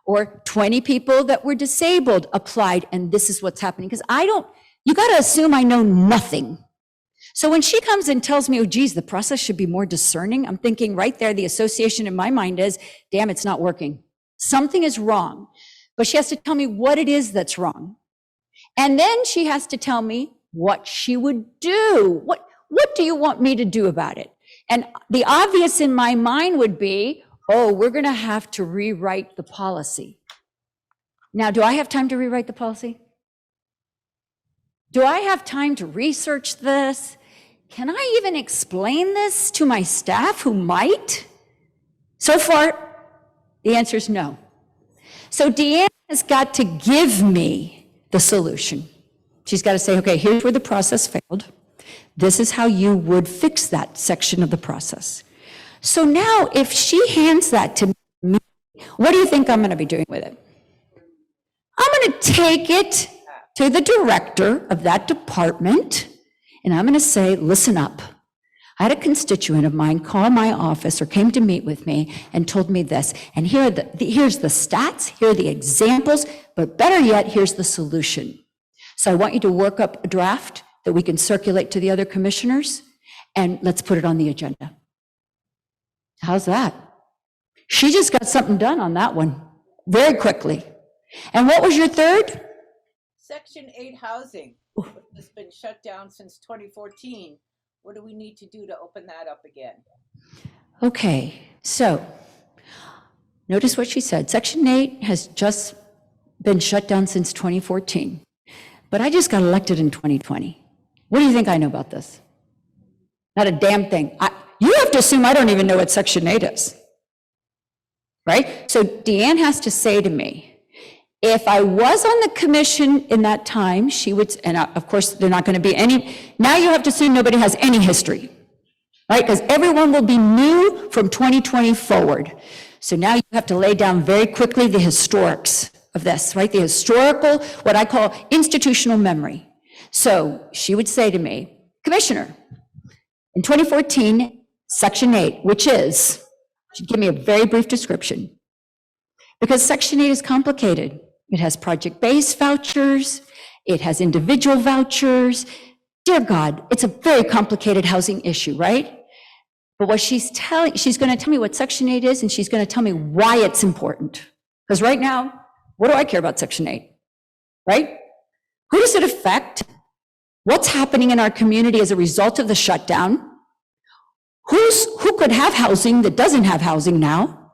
Or 20 people that were disabled applied, and this is what's happening. Because you got to assume I know nothing. So when she comes and tells me, oh, geez, the process should be more discerning, I'm thinking right there, the association in my mind is, damn, it's not working. Something is wrong. But she has to tell me what it is that's wrong. And then she has to tell me what she would do. What do you want me to do about it? And the obvious in my mind would be, oh, we're going to have to rewrite the policy. Now, do I have time to rewrite the policy? Do I have time to research this? Can I even explain this to my staff who might? So far, the answer is no. So Deanne has got to give me the solution. She's got to say, okay, here's where the process failed. This is how you would fix that section of the process. So now if she hands that to me, what do you think I'm going to be doing with it? I'm going to take it to the director of that department, and I'm going to say, listen up. I had a constituent of mine call my office or came to meet with me and told me this, and here's the stats, here are the examples, but better yet, here's the solution. So I want you to work up a draft that we can circulate to the other commissioners, and let's put it on the agenda. How's that? She just got something done on that one very quickly. And what was your third? Section 8 housing, which has been shut down since 2014. What do we need to do to open that up again? Okay, so notice what she said. Section 8 has just been shut down since 2014, but I just got elected in 2020. What do you think I know about this? Not a damn thing. You have to assume I don't even know what Section 8 is, right? So Deanne has to say to me, if I was on the commission in that time, she would, and of course, they're not going to be any, now you have to assume nobody has any history, right? Because everyone will be new from 2020 forward. So now you have to lay down very quickly the historics of this, right? The historical, what I call institutional memory. So she would say to me, Commissioner, in 2014, Section 8, which is, she'd give me a very brief description, because Section 8 is complicated. It has project-based vouchers, it has individual vouchers. Dear God, it's a very complicated housing issue, right? But what she's going to tell me what Section 8 is, and she's going to tell me why it's important. Because right now, what do I care about Section 8, right? Who does it affect? What's happening in our community as a result of the shutdown? Who could have housing that doesn't have housing now?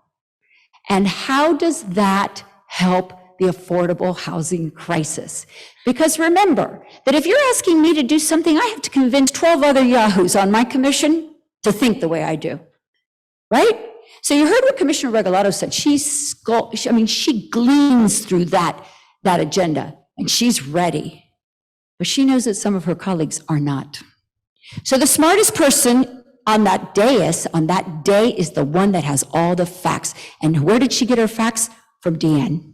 And how does that help the affordable housing crisis? Because remember that if you're asking me to do something, I have to convince 12 other yahoos on my commission to think the way I do, right? So you heard what Commissioner Regalado said. She gleans through that agenda, and she's ready. But she knows that some of her colleagues are not. So the smartest person on that dais, on that day, is the one that has all the facts. And where did she get her facts? From Deanne.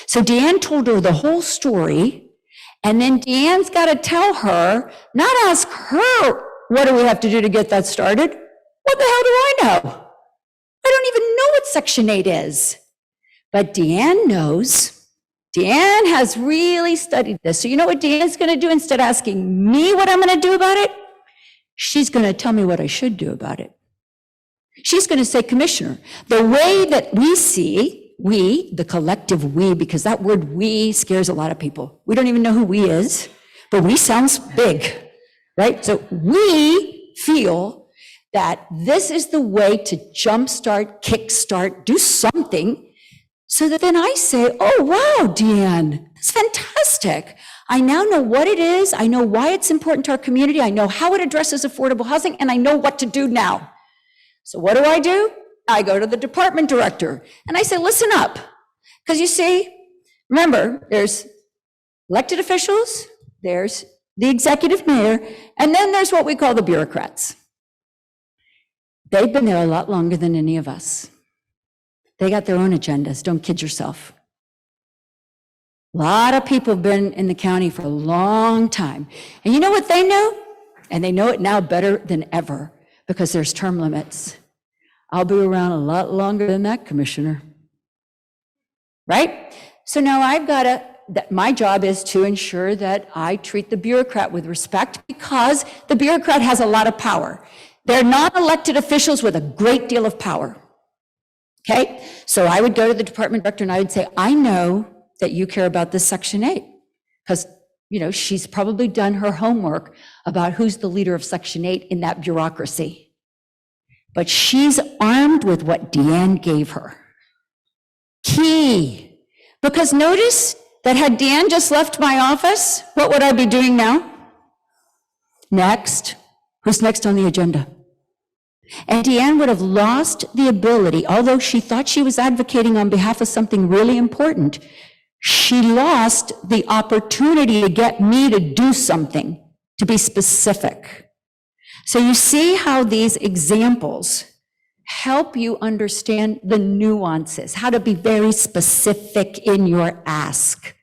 So Deanne told her the whole story, and then Deanne's got to tell her, not ask her, what do we have to do to get that started? What the hell do I know? I don't even know what Section 8 is. But Deanne knows. Deanne has really studied this. So you know what Deanne's going to do? Instead of asking me what I'm going to do about it, she's going to tell me what I should do about it. She's going to say, Commissioner, the way that we see, we, the collective we, because that word we scares a lot of people. We don't even know who we is, but we sounds big, right? So we feel that this is the way to jumpstart, kickstart, do something, so that then I say, oh, wow, Deanne, that's fantastic. I now know what it is. I know why it's important to our community. I know how it addresses affordable housing, and I know what to do now. So what do? I go to the department director, and I say, listen up. Because you see, remember, there's elected officials, there's the executive mayor, and then there's what we call the bureaucrats. They've been there a lot longer than any of us. They got their own agendas, don't kid yourself. A lot of people have been in the county for a long time. And you know what they know? And they know it now better than ever because there's term limits. I'll be around a lot longer than that, Commissioner. Right? So now my job is to ensure that I treat the bureaucrat with respect because the bureaucrat has a lot of power. They're non-elected officials with a great deal of power. Okay? So I would go to the department director and I would say, I know that you care about this Section 8 because, she's probably done her homework about who's the leader of Section 8 in that bureaucracy. But she's armed with what Deanne gave her. Key. Because notice that had Deanne just left my office, what would I be doing now? Next. Who's next on the agenda? And Deanne would have lost the ability, although she thought she was advocating on behalf of something really important, she lost the opportunity to get me to do something, to be specific. So you see how these examples help you understand the nuances, how to be very specific in your ask.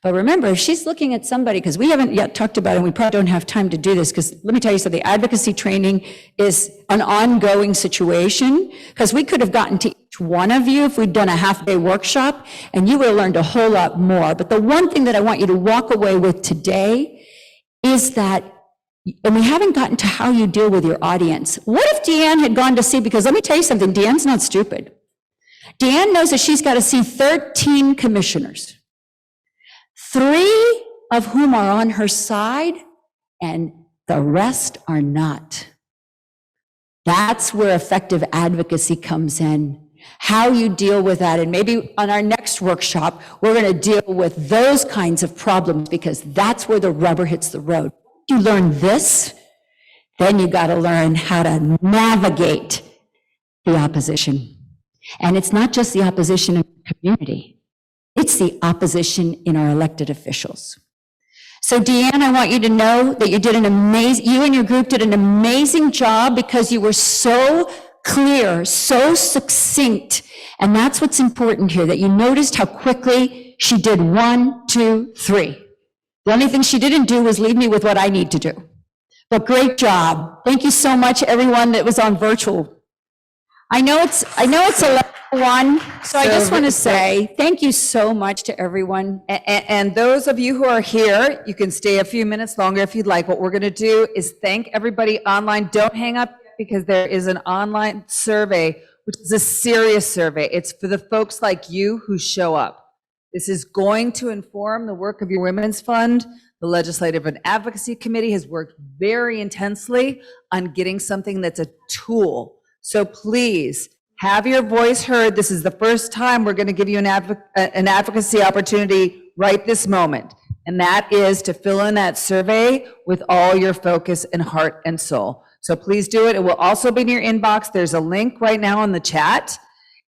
But remember, if she's looking at somebody, because we haven't yet talked about it, and we probably don't have time to do this, because let me tell you something, advocacy training is an ongoing situation, because we could have gotten to each one of you if we'd done a half-day workshop, and you would have learned a whole lot more. But the one thing that I want you to walk away with today is that, and we haven't gotten to how you deal with your audience. What if Deanne had gone to see, because let me tell you something, Deanne's not stupid. Deanne knows that she's got to see 13 commissioners. 3 of whom are on her side, and the rest are not. That's where effective advocacy comes in. How you deal with that, and maybe on our next workshop, we're going to deal with those kinds of problems because that's where the rubber hits the road. You learn this, then you got to learn how to navigate the opposition. And it's not just the opposition in the community. It's the opposition in our elected officials. So Deanne, I want you to know that you and your group did an amazing job because you were so clear, so succinct. And that's what's important here, that you noticed how quickly she did 1, 2, 3. The only thing she didn't do was leave me with what I need to do. But great job. Thank you so much, everyone that was on virtual. I know it's 11:01, so I just want to say thank you so much to everyone. And those of you who are here, you can stay a few minutes longer if you'd like. What we're going to do is thank everybody online. Don't hang up because there is an online survey, which is a serious survey. It's for the folks like you who show up. This is going to inform the work of your Women's Fund. The Legislative and Advocacy Committee has worked very intensely on getting something that's a tool. So please have your voice heard. This is the first time we're going to give you an advocacy opportunity right this moment. And that is to fill in that survey with all your focus and heart and soul. So please do it. It will also be in your inbox. There's a link right now in the chat.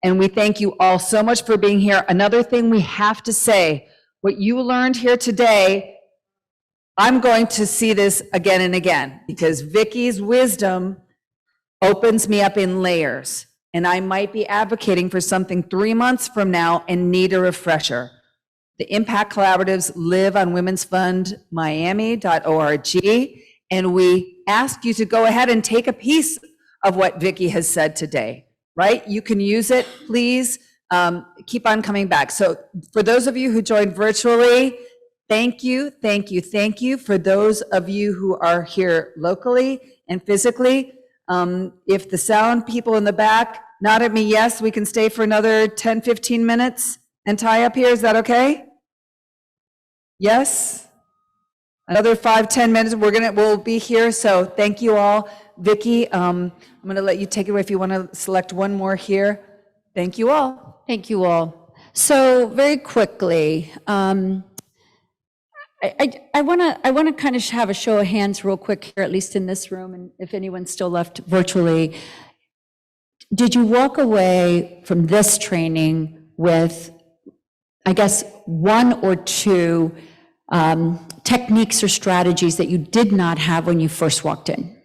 And we thank you all so much for being here. Another thing we have to say, what you learned here today, I'm going to see this again and again because Vicki's wisdom opens me up in layers. And I might be advocating for something 3 months from now and need a refresher. The Impact Collaboratives live on womensfundmiami.org. And we ask you to go ahead and take a piece of what Vicki has said today, right? You can use it, please keep on coming back. So for those of you who joined virtually, thank you, thank you, thank you. For those of you who are here locally and physically, if the sound people in the back nod at me, yes, we can stay for another 10, 15 minutes and tie up here. Is that okay? Yes? Another 5, 10 minutes, we'll be here. So thank you all. Vicki, I'm gonna let you take it away if you wanna select one more here. Thank you all. Thank you all. So very quickly, I want to kind of have a show of hands real quick here, at least in this room, and if anyone's still left virtually. Did you walk away from this training with, I guess, 1 or 2 techniques or strategies that you did not have when you first walked in?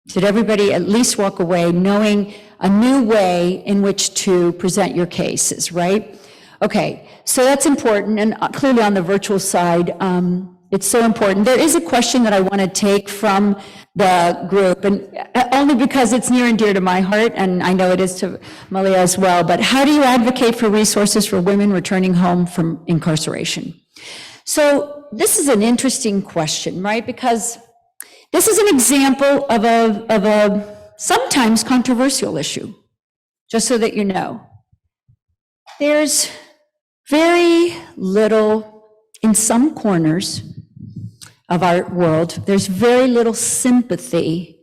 Did everybody at least walk away knowing a new way in which to present your cases, right? Okay, so that's important, and clearly on the virtual side, It's so important. There is a question that I want to take from the group, and only because it's near and dear to my heart, and I know it is to Malia as well, but how do you advocate for resources for women returning home from incarceration? So this is an interesting question, right? Because this is an example of a sometimes controversial issue, just so that you know. There's very little, in some corners of our world, there's very little sympathy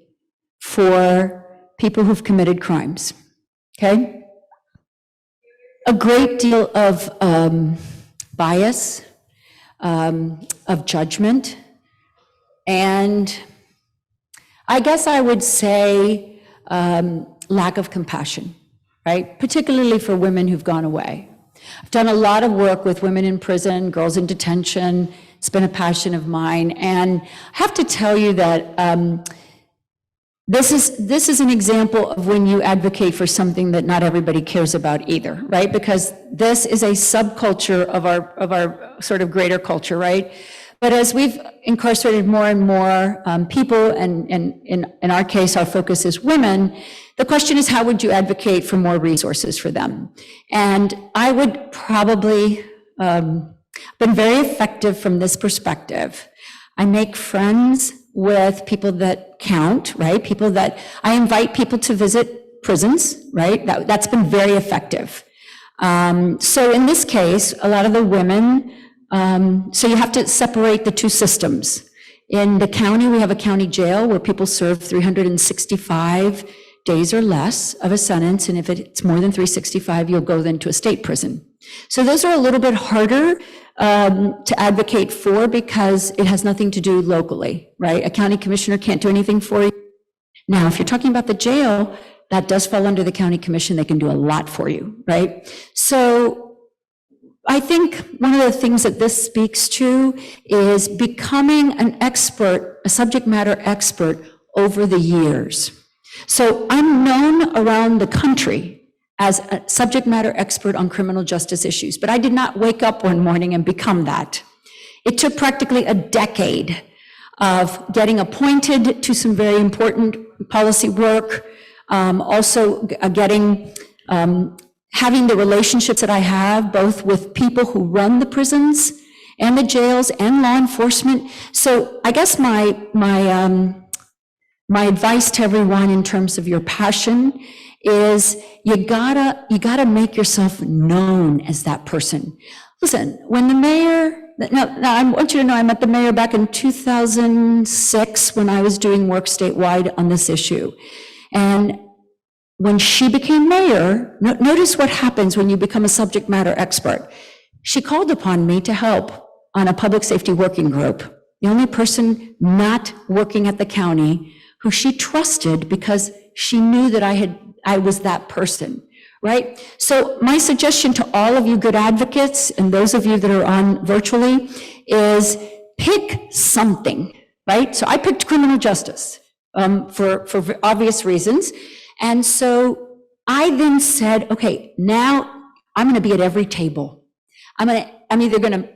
for people who've committed crimes, okay? A great deal of bias, of judgment, and I guess I would say lack of compassion, right? Particularly for women who've gone away. I've done a lot of work with women in prison, girls in detention. It's been a passion of mine. And I have to tell you that this is an example of when you advocate for something that not everybody cares about either, right? Because this is a subculture of our sort of greater culture, right? But as we've incarcerated more and more people, and in our case, our focus is women, the question is, how would you advocate for more resources for them? And I would probably been very effective from this perspective. I make friends with people that count, right? People that, I invite people to visit prisons, right? That's been very effective. So in this case, a lot of the women, so you have to separate the two systems. In the county, we have a county jail where people serve 365 days or less of a sentence, and if it's more than 365, you'll go then to a state prison. So those are a little bit harder to advocate for because it has nothing to do locally, right? A county commissioner can't do anything for you. Now, if you're talking about the jail, that does fall under the county commission. They can do a lot for you, right? So I think one of the things that this speaks to is becoming an expert, a subject matter expert over the years. So I'm known around the country as a subject matter expert on criminal justice issues, but I did not wake up one morning and become that. It took practically a decade of getting appointed to some very important policy work, also having the relationships that I have, both with people who run the prisons and the jails and law enforcement. So I guess my advice to everyone in terms of your passion is you gotta make yourself known as that person. Listen, when the mayor, now I want you to know I met the mayor back in 2006 when I was doing work statewide on this issue. And when she became mayor, notice what happens when you become a subject matter expert. She called upon me to help on a public safety working group, the only person not working at the county who she trusted because she knew that I was that person, right? So my suggestion to all of you good advocates and those of you that are on virtually is pick something, right? So I picked criminal justice for obvious reasons. And so I then said, okay, now I'm gonna be at every table. I'm either gonna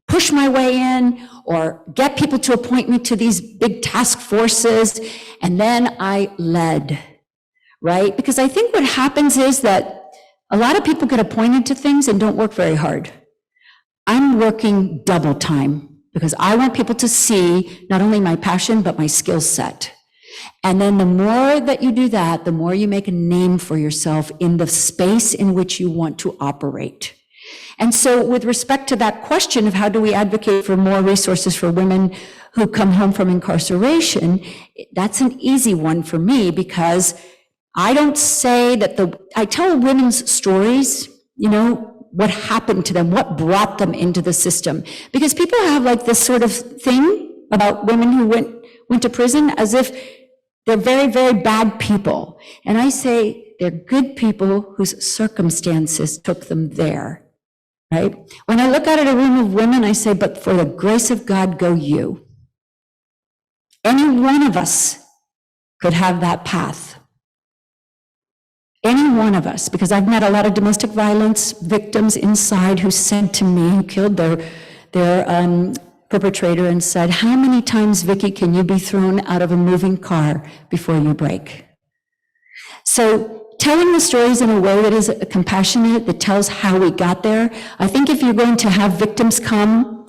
push my way in or get people to appoint me to these big task forces. And then I led, right? Because I think what happens is that a lot of people get appointed to things and don't work very hard. I'm working double time because I want people to see not only my passion, but my skill set. And then the more that you do that, the more you make a name for yourself in the space in which you want to operate. And so with respect to that question of how do we advocate for more resources for women who come home from incarceration, that's an easy one for me because I don't say that I tell women's stories, you know, what happened to them, what brought them into the system. Because people have like this sort of thing about women who went to prison as if they're very, very bad people. And I say they're good people whose circumstances took them there, right? When I look out at a room of women, I say, but for the grace of God, go you. Any one of us could have that path. Any one of us, because I've met a lot of domestic violence victims inside who said to me, who killed their perpetrator and said, how many times, Vicki, can you be thrown out of a moving car before you break? So telling the stories in a way that is compassionate, that tells how we got there. I think if you're going to have victims come,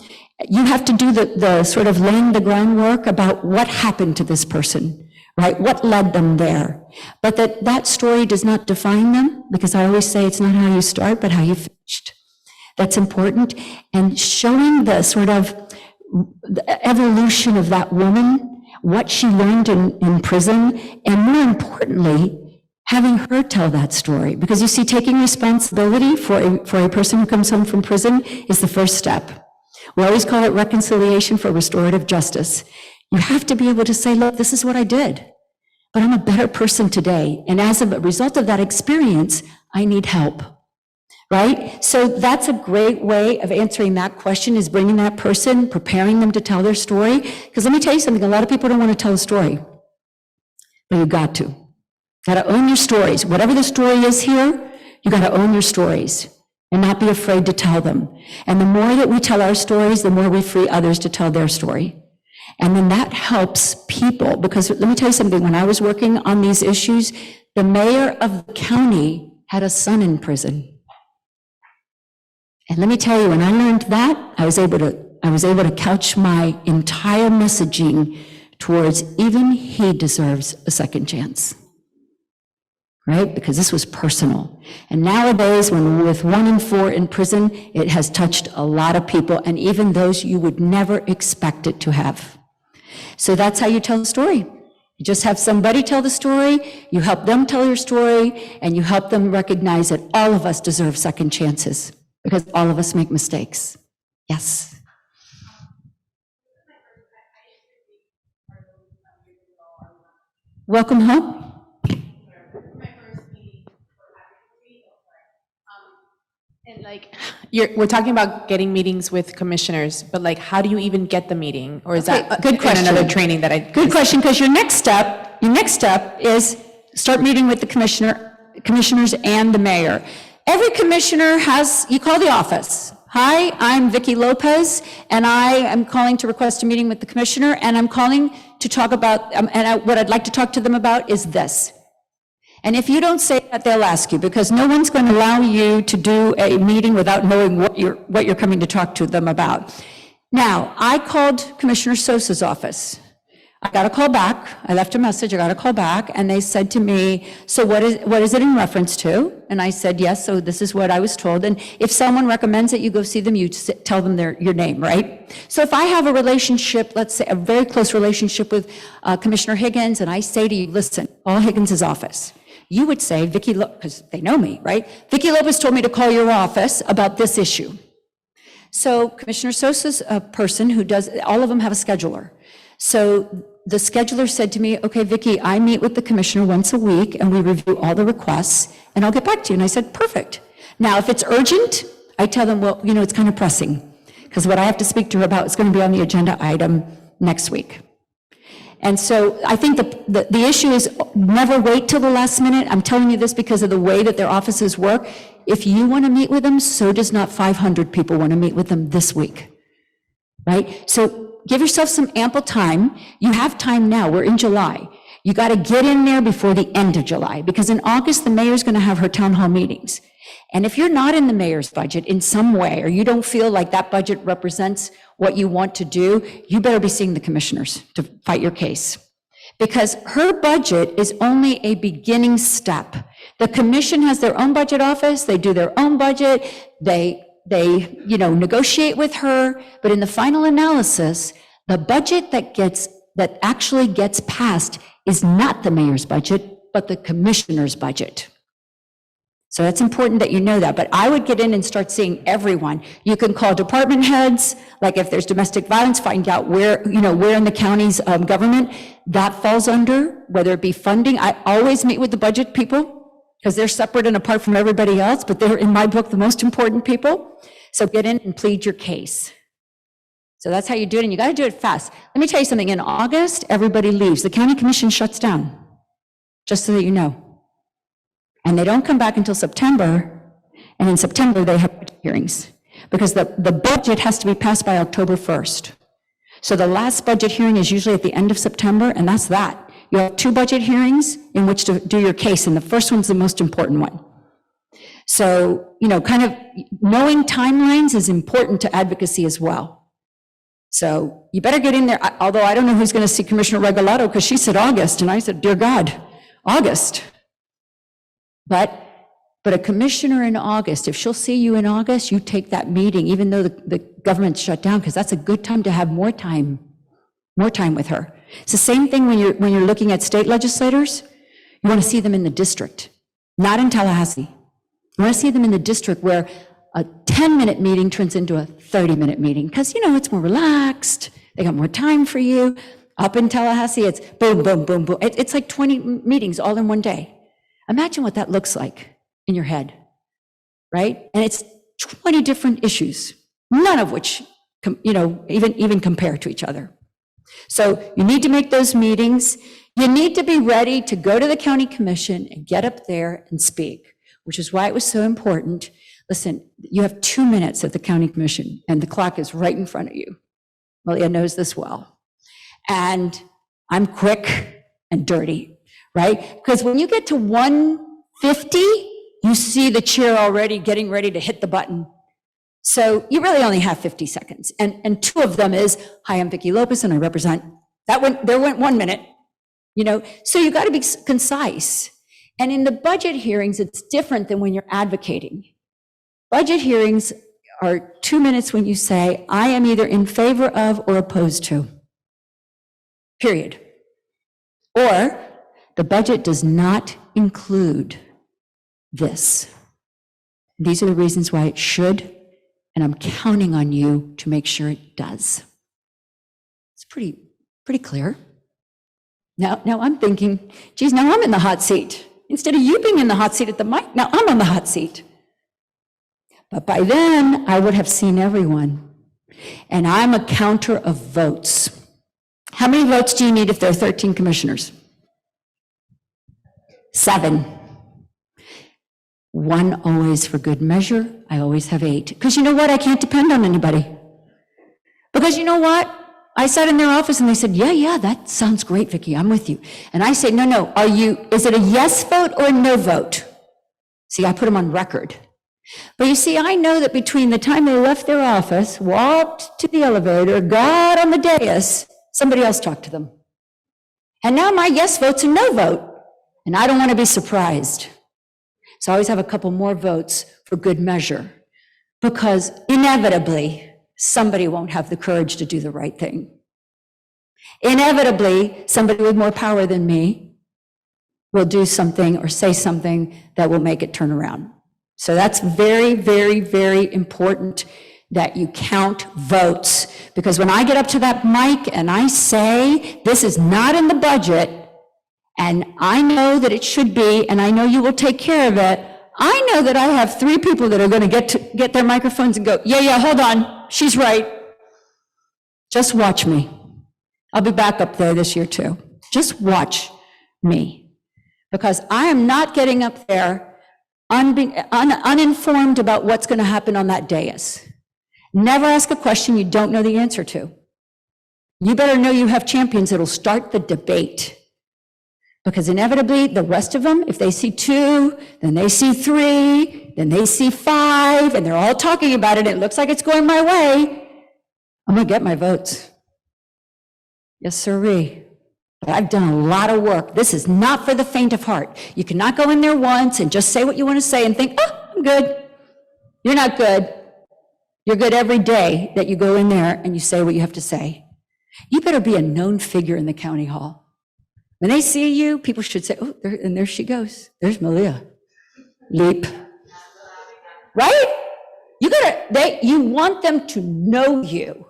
you have to do the sort of laying the groundwork about what happened to this person, right? What led them there? But that story does not define them, because I always say it's not how you start, but how you finished. That's important. And showing the sort of the evolution of that woman, what she learned in prison, and more importantly, having her tell that story. Because you see, taking responsibility for a person who comes home from prison is the first step. We always call it reconciliation for restorative justice. You have to be able to say, look, this is what I did, but I'm a better person today. And as a result of that experience, I need help. Right? So that's a great way of answering that question, is bringing that person, preparing them to tell their story. Because let me tell you something, a lot of people don't want to tell a story, but you got to. Got to own your stories. Whatever the story is here, you got to own your stories and not be afraid to tell them. And the more that we tell our stories, the more we free others to tell their story. And then that helps people, because let me tell you something, when I was working on these issues, the mayor of the county had a son in prison. And let me tell you, when I learned that, I was able to couch my entire messaging towards even he deserves a second chance, right? Because this was personal. And nowadays, with 1 in 4 in prison, it has touched a lot of people, and even those you would never expect it to have. So that's how you tell the story. You just have somebody tell the story, you help them tell your story, and you help them recognize that all of us deserve second chances, because all of us make mistakes. Yes. Welcome home. And like, we're talking about getting meetings with commissioners, but like, how do you even get the meeting? Or is that good question. in another training that I? Good question, because your next step is start meeting with the commissioners and the mayor. Every commissioner you call the office. Hi, I'm Vicki Lopez, and I am calling to request a meeting with the commissioner, and I'm calling to talk about, what I'd like to talk to them about is this. And if you don't say that, they'll ask you, because no one's going to allow you to do a meeting without knowing what you're coming to talk to them about. Now, I called Commissioner Sosa's office. I got a call back. I left a message. I got a call back, and they said to me, so what is it in reference to? And I said, yes, so this is what I was told. And if someone recommends that you go see them, you tell them your name, right? So if I have a relationship, let's say a very close relationship with Commissioner Higgins, and I say to you, listen, call Higgins' office. You would say, Vicki, because they know me, right? Vicki Lopez told me to call your office about this issue. So Commissioner Sosa's a person who does, all of them have a scheduler. So the scheduler said to me, okay, Vicki, I meet with the commissioner once a week and we review all the requests and I'll get back to you. And I said, perfect. Now, if it's urgent, I tell them, well, it's kind of pressing because what I have to speak to her about is going to be on the agenda item next week. And so I think the issue is never wait till the last minute. I'm telling you this because of the way that their offices work. If you want to meet with them, so does not 500 people want to meet with them this week, right? So give yourself some ample time. You have time now. We're in July. You got to get in there before the end of July, because in August, the mayor's going to have her town hall meetings. And if you're not in the mayor's budget in some way, or you don't feel like that budget represents what you want to do, you better be seeing the commissioners to fight your case. Because her budget is only a beginning step. The commission has their own budget office. They do their own budget. They negotiate with her, but in the final analysis, the budget that actually gets passed is not the mayor's budget, but the commissioner's budget. So that's important that you know that, but I would get in and start seeing everyone. You can call department heads, like if there's domestic violence, find out where in the county's government that falls under, whether it be funding. I always meet with the budget people, because they're separate and apart from everybody else, but they're, in my book, the most important people. So get in and plead your case. So that's how you do it, and you got to do it fast. Let me tell you something. In August, everybody leaves. The county commission shuts down, just so that you know. And they don't come back until September, and in September, they have hearings, because the budget has to be passed by October 1st. So the last budget hearing is usually at the end of September, and that's that. You have 2 budget hearings in which to do your case, and the first one's the most important one. So, kind of knowing timelines is important to advocacy as well. So you better get in there, although I don't know who's going to see Commissioner Regalado, because she said August, and I said, dear God, August. But a commissioner in August, if she'll see you in August, you take that meeting, even though the government's shut down, because that's a good time to have more time with her. It's the same thing when you're looking at state legislators. You want to see them in the district, not in Tallahassee. You want to see them in the district where a 10-minute meeting turns into a 30-minute meeting, because, it's more relaxed. They got more time for you. Up in Tallahassee, it's boom, boom, boom, boom. It's like 20 meetings all in one day. Imagine what that looks like in your head, right? And it's 20 different issues, none of which, even compare to each other. So you need to make those meetings. You need to be ready to go to the county commission and get up there and speak, which is why it was so important. Listen, you have 2 minutes at the county commission, and the clock is right in front of you. Malia knows this well. And I'm quick and dirty, right? Because when you get to 150, you see the chair already getting ready to hit the button. So you really only have 50 seconds. And 2 of them is, hi, I'm Vicki Lopez, and I represent. There went 1 minute, So you got to be concise. And in the budget hearings, it's different than when you're advocating. Budget hearings are 2 minutes when you say, I am either in favor of or opposed to, period. Or the budget does not include this. These are the reasons why it should, and I'm counting on you to make sure it does. It's pretty clear. Now I'm thinking, geez, now I'm in the hot seat. Instead of you being in the hot seat at the mic, now I'm on the hot seat. But by then, I would have seen everyone. And I'm a counter of votes. How many votes do you need if there are 13 commissioners? 7. 1 always for good measure. I always have 8. Because you know what? I can't depend on anybody. Because you know what? I sat in their office and they said, yeah, that sounds great, Vicki, I'm with you. And I say, no, is it a yes vote or a no vote? See, I put them on record. But you see, I know that between the time they left their office, walked to the elevator, got on the dais, somebody else talked to them. And now my yes vote's a no vote. And I don't want to be surprised. So I always have a couple more votes for good measure, because inevitably, somebody won't have the courage to do the right thing. Inevitably, somebody with more power than me will do something or say something that will make it turn around. So that's very, very, very important that you count votes, because when I get up to that mic and I say, this is not in the budget, and I know that it should be, and I know you will take care of it, I know that I have 3 people that are going to get their microphones and go, yeah, hold on, she's right. Just watch me. I'll be back up there this year too. Just watch me. Because I am not getting up there uninformed about what's going to happen on that dais. Never ask a question you don't know the answer to. You better know you have champions that'll start the debate. Because inevitably, the rest of them, if they see 2, then they see 3, then they see 5, and they're all talking about it, and it looks like it's going my way, I'm going to get my votes. Yes, sirree. But I've done a lot of work. This is not for the faint of heart. You cannot go in there once and just say what you want to say and think, I'm good. You're not good. You're good every day that you go in there and you say what you have to say. You better be a known figure in the county hall. When they see you, people should say, there she goes. There's Malia. Leap. Right? You want them to know you.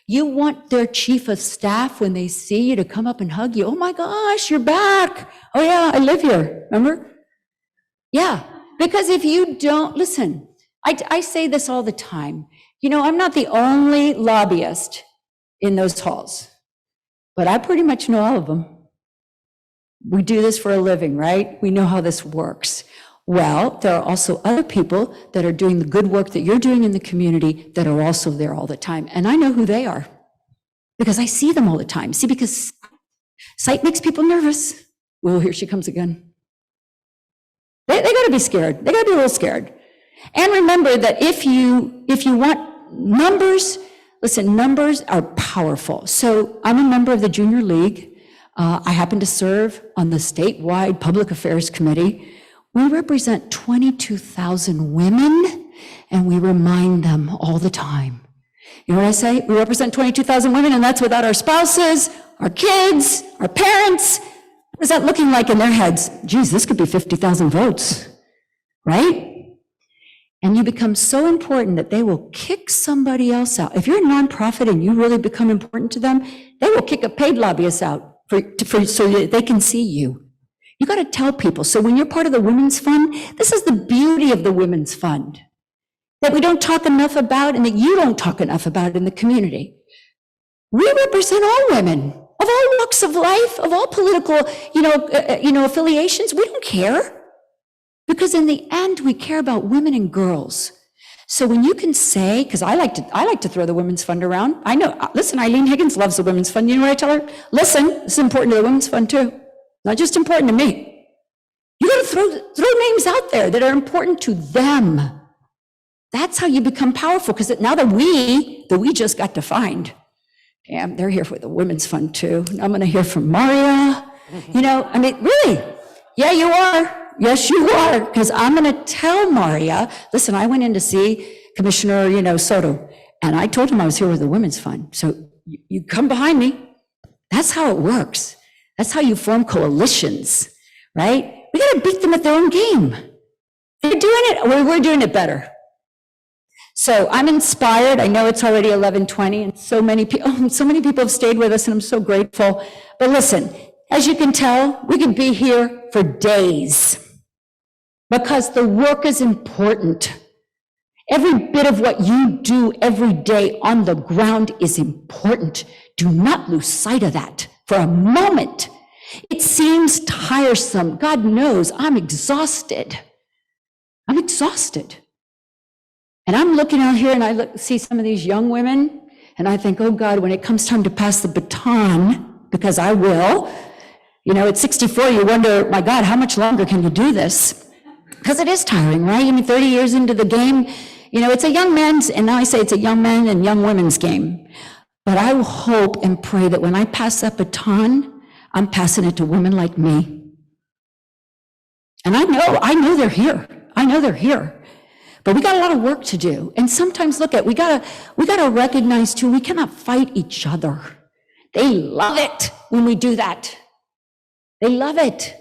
You want their chief of staff, when they see you, to come up and hug you. Oh my gosh, you're back. Oh yeah, I live here, remember? Yeah, because if you don't, listen, I say this all the time. I'm not the only lobbyist in those halls, but I pretty much know all of them. We do this for a living, right? We know how this works. Well, there are also other people that are doing the good work that you're doing in the community that are also there all the time. And I know who they are. because I see them all the time. See, because sight makes people nervous. Well, here she comes again. They got to be scared. They got to be a little scared. And remember that if you want numbers, listen, numbers are powerful. So I'm a member of the Junior League. I happen to serve on the statewide Public Affairs Committee. We represent 22,000 women, and we remind them all the time. You know what I say? We represent 22,000 women, and that's without our spouses, our kids, our parents. What is that looking like in their heads? Geez, this could be 50,000 votes, right? And you become so important that they will kick somebody else out. If you're a nonprofit and you really become important to them, they will kick a paid lobbyist out so that they can see you. You got to tell people. So when you're part of the Women's Fund, this is the beauty of the Women's Fund that we don't talk enough about and that you don't talk enough about in the community. We represent all women of all walks of life, of all political, affiliations. We don't care, because in the end, we care about women and girls. So when you can say, because I like to throw the Women's Fund around. I know. Listen, Eileen Higgins loves the Women's Fund. You know what I tell her? Listen, it's important to the Women's Fund too. Not just important to me. You got to throw names out there that are important to them. That's how you become powerful. Because now that we just got defined. Damn, they're here for the Women's Fund too. I'm going to hear from Maria. Really? Yeah, you are. Yes, you are. Because I'm going to tell Maria, listen, I went in to see Commissioner, Soto, and I told him I was here with the Women's Fund. So you come behind me. That's how it works. That's how you form coalitions, right? We got to beat them at their own game. They're doing it. We're doing it better. So I'm inspired. I know it's already 11:20, and so many people have stayed with us, and I'm so grateful. But listen, as you can tell, we could be here for days because the work is important. Every bit of what you do every day on the ground is important. Do not lose sight of that for a moment. It seems tiresome. God knows I'm exhausted. I'm exhausted. And I'm looking out here and I see some of these young women and I think, oh God, when it comes time to pass the baton, because I will, at 64, you wonder, my God, how much longer can you do this? Because it is tiring, right? 30 years into the game, it's a young man's, and now I say it's a young men and young women's game. But I hope and pray that when I pass that baton, I'm passing it to women like me. And I know they're here. I know they're here. But we got a lot of work to do. And sometimes we gotta recognize too, we cannot fight each other. They love it when we do that. They love it.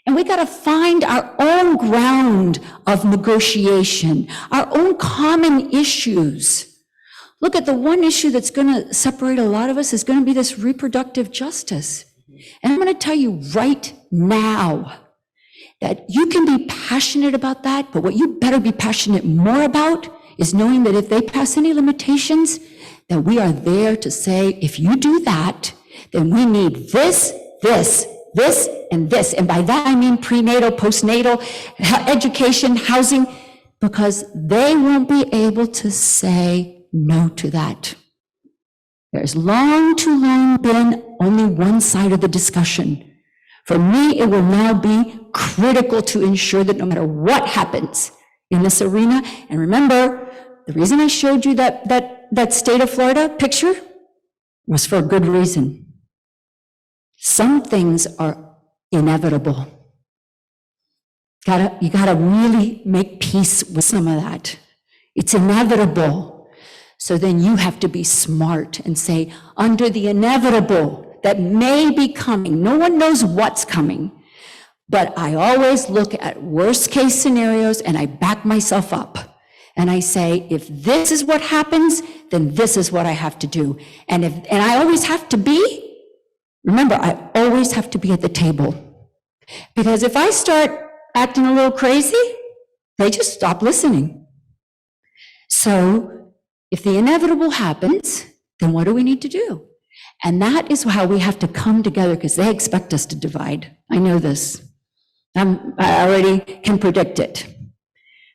And we gotta find our own ground of negotiation, our own common issues. Look at the one issue that's gonna separate a lot of us is gonna be this reproductive justice. And I'm gonna tell you right now, that you can be passionate about that, but what you better be passionate more about is knowing that if they pass any limitations, that we are there to say, if you do that, then we need this, and this. And by that, I mean prenatal, postnatal, education, housing, because they won't be able to say no to that. There's too long been only one side of the discussion. For me, it will now be critical to ensure that no matter what happens in this arena, and remember, the reason I showed you that state of Florida picture was for a good reason. Some things are inevitable. You gotta really make peace with some of that. It's inevitable. So then you have to be smart and say, under the inevitable that may be coming, no one knows what's coming, but I always look at worst case scenarios and I back myself up. And I say, if this is what happens, then this is what I have to do. And I always have to be, remember, I always have to be at the table. Because if I start acting a little crazy, they just stop listening. So if the inevitable happens, then what do we need to do? And that is how we have to come together, because they expect us to divide. I know this. I already can predict it.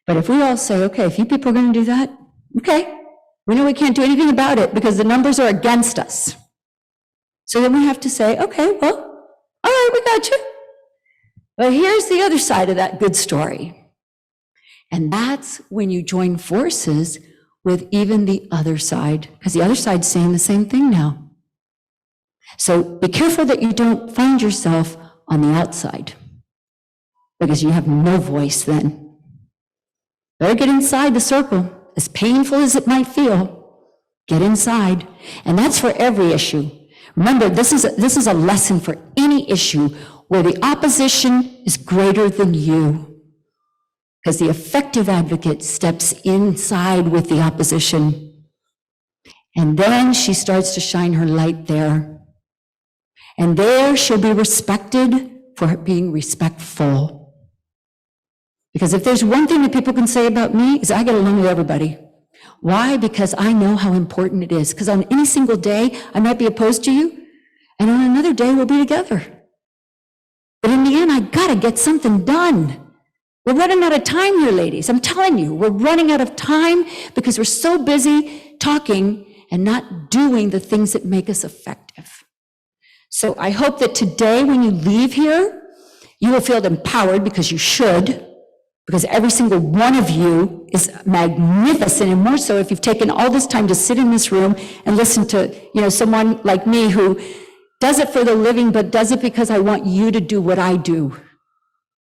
But if we all say, okay, if you people are going to do that, okay, We know we can't do anything about it because the numbers are against us. So then we have to say, okay, well, all right, we got you. But here's the other side of that good story. And that's when you join forces with even the other side, because the other side's saying the same thing now. So be careful that you don't find yourself on the outside, because you have no voice then. Better get inside the circle, as painful as it might feel. Get inside. And that's for every issue. Remember, this is a lesson for any issue where the opposition is greater than you. Because the effective advocate steps inside with the opposition. And then she starts to shine her light there. And there she'll be respected for being respectful. Because if there's one thing that people can say about me, is I get along with everybody. Why? Because I know how important it is. Because on any single day, I might be opposed to you, and on another day, we'll be together. But in the end, I gotta get something done. We're running out of time here, ladies. I'm telling you, we're running out of time because we're so busy talking and not doing the things that make us effective. So I hope that today, when you leave here, you will feel empowered, because you should, because every single one of you is magnificent, and more so if you've taken all this time to sit in this room and listen to, someone like me who does it for the living, but does it because I want you to do what I do.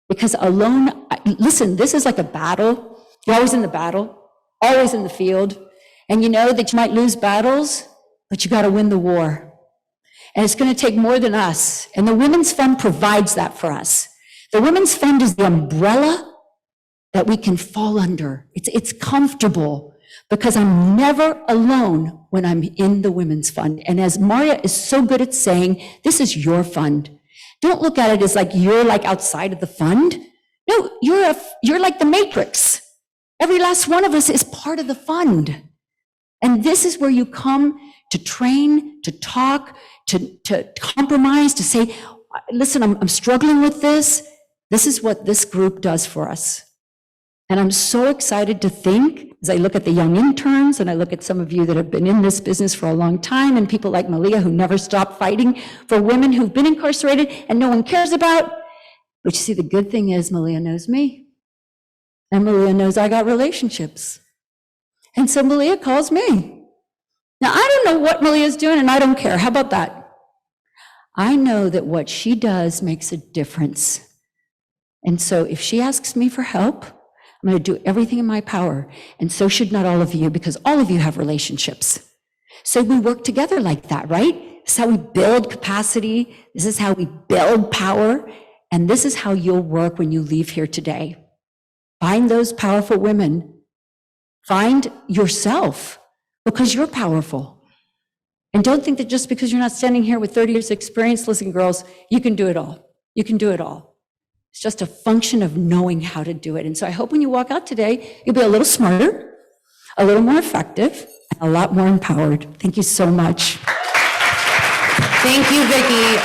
Because alone, listen, this is like a battle. You're always in the battle, always in the field, and you know that you might lose battles, but you got to win the war. And it's going to take more than us. And the Women's Fund provides that for us. The Women's Fund is the umbrella that we can fall under. It's comfortable because I'm never alone when I'm in the Women's Fund. And as Maria is so good at saying, this is your fund. Don't look at it as like you're like outside of the fund. No, you're like the matrix. Every last one of us is part of the fund. And this is where you come to train, to talk, to compromise, to say, listen, I'm struggling with this. This is what this group does for us. And I'm so excited to think, as I look at the young interns, and I look at some of you that have been in this business for a long time, and people like Malia who never stop fighting for women who've been incarcerated and no one cares about. But you see, the good thing is Malia knows me. And Malia knows I got relationships. And so Malia calls me. Now, I don't know what Malia's doing, and I don't care. How about that? I know that what she does makes a difference. And so if she asks me for help, I'm going to do everything in my power. And so should not all of you, because all of you have relationships. So we work together like that, right? This is how we build capacity. This is how we build power. And this is how you'll work when you leave here today. Find those powerful women. Find yourself, because you're powerful. And don't think that just because you're not standing here with 30 years experience, listen, girls, you can do it all. You can do it all. It's just a function of knowing how to do it. And so I hope when you walk out today, you'll be a little smarter, a little more effective, and a lot more empowered. Thank you so much. Thank you, Vicki.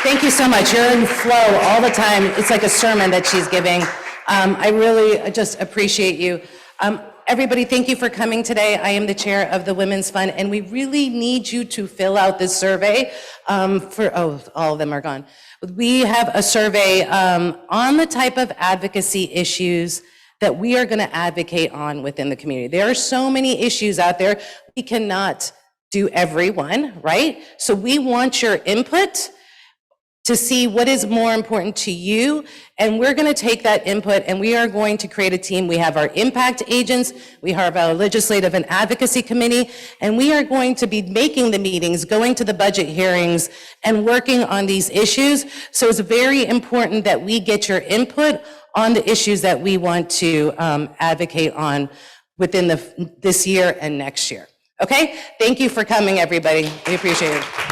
Thank you so much. You're in flow all the time. It's like a sermon that she's giving. I really just appreciate you. Everybody, thank you for coming today. I am the chair of the Women's Fund, and we really need you to fill out this survey all of them are gone. We have a survey on the type of advocacy issues that we are going to advocate on within the community. There are so many issues out there. We cannot do every one, right? So we want your input to see what is more important to you, and we're going to take that input and we are going to create a team. We have our impact agents, we have our legislative and advocacy committee, and we are going to be making the meetings, going to the budget hearings, and working on these issues. So it's very important that we get your input on the issues that we want to advocate on within this year and next year. Okay? Thank you for coming, everybody. We appreciate it.